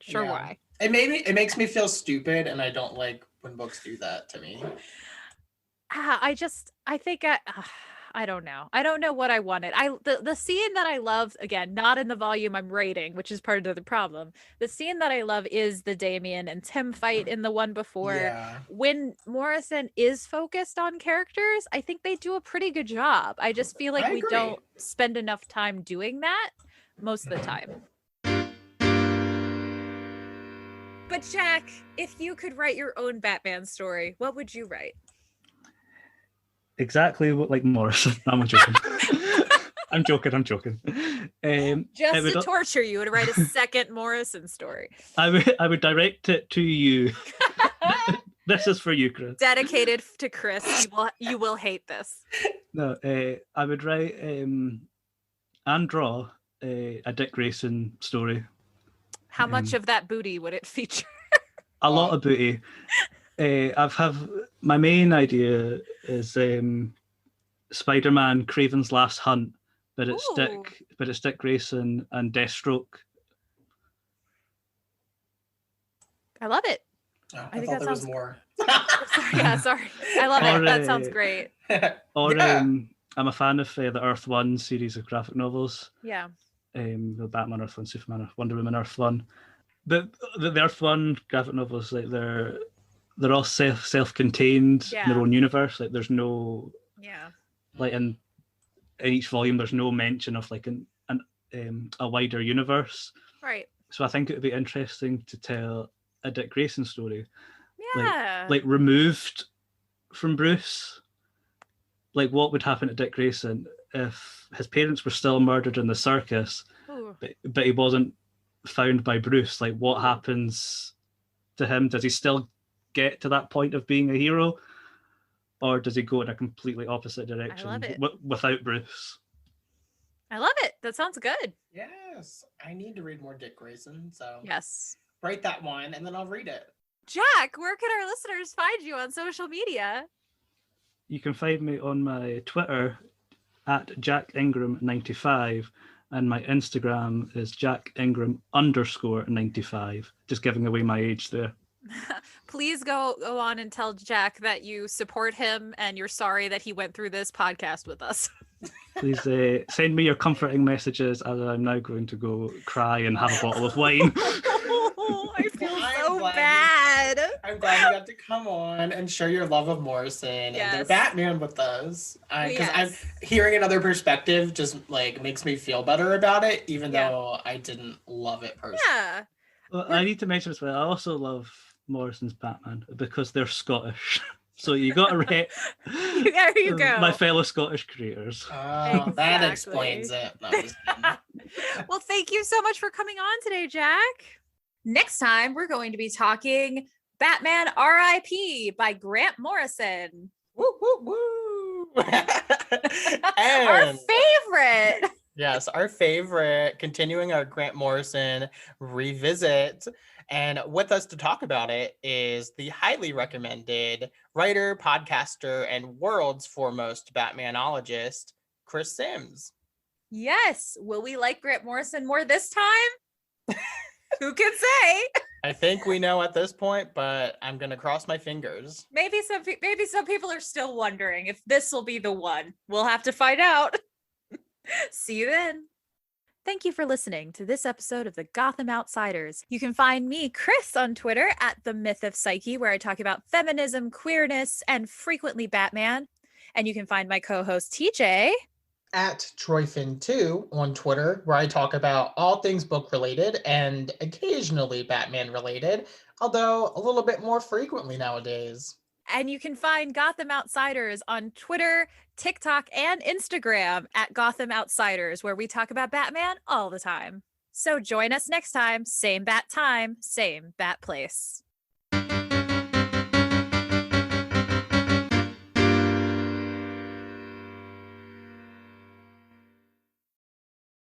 sure why. It makes me feel stupid, and I don't like when books do that to me. I don't know. I don't know what I wanted. The scene that I love, again, not in the volume I'm rating, which is part of the problem. The scene that I love is the Damian and Tim fight in the one before. Yeah. When Morrison is focused on characters, I think they do a pretty good job. I just feel like we don't spend enough time doing that most of the time. But Jack, if you could write your own Batman story, what would you write? Exactly what like Morrison. I'm joking. I'm joking. Just to torture you and write a second Morrison story. I would direct it to you. This is for you, Chris. Dedicated to Chris. You will hate this. No, I would write and draw a Dick Grayson story. How much of that booty would it feature? A lot of booty. My main idea is Spider-Man: Kraven's Last Hunt, but it's Dick Grayson and Deathstroke. I love it. Oh, I thought there was more. Sorry. I love it. That sounds great. Or I'm a fan of the Earth One series of graphic novels. Yeah. The Batman Earth One, Superman, Wonder Woman Earth One. The Earth One graphic novels, like they're all self-contained in their own universe. Like there's no like in each volume there's no mention of like a wider universe. Right. So I think it would be interesting to tell a Dick Grayson story. Yeah. Like removed from Bruce. Like what would happen to Dick Grayson if his parents were still murdered in the circus, but he wasn't found by Bruce? Like what happens to him? Does he still get to that point of being a hero? Or does he go in a completely opposite direction without Bruce? I love it. That sounds good. Yes. I need to read more Dick Grayson. So yes, write that one and then I'll read it. Jack, where can our listeners find you on social media? You can find me on my Twitter at jackingram95 and my Instagram is jackingram_95. Just giving away my age there. Please go on and tell Jack that you support him and you're sorry that he went through this podcast with us. Please send me your comforting messages as I'm now going to go cry and have a bottle of wine. I feel so bad. I'm glad you got to come on and share your love of Morrison and their Batman with us. Because I'm hearing another perspective just like makes me feel better about it, even though I didn't love it personally. Yeah. Well, I need to mention as well, I also love Morrison's Batman because they're Scottish. So you got to rate there you go. My fellow Scottish creators. Oh, that explains it. Well, thank you so much for coming on today, Jack. Next time, we're going to be talking Batman R.I.P. by Grant Morrison. Woo, woo, woo. Our favorite. Yes, our favorite, continuing our Grant Morrison revisit. And with us to talk about it is the highly recommended writer, podcaster, and world's foremost Batmanologist, Chris Sims. Yes. Will we like Grant Morrison more this time? Who can say? I think we know at this point, but I'm going to cross my fingers. Maybe some people are still wondering if this will be the one. We'll have to find out. See you then. Thank you for listening to this episode of the Gotham Outsiders. You can find me, Chris, on Twitter at The Myth of Psyche, where I talk about feminism, queerness, and frequently Batman. And you can find my co-host, TJ, at Troyfin2 on Twitter, where I talk about all things book-related and occasionally Batman-related, although a little bit more frequently nowadays. And you can find Gotham Outsiders on Twitter, TikTok, and Instagram at Gotham Outsiders, where we talk about Batman all the time. So join us next time, same bat time, same bat place.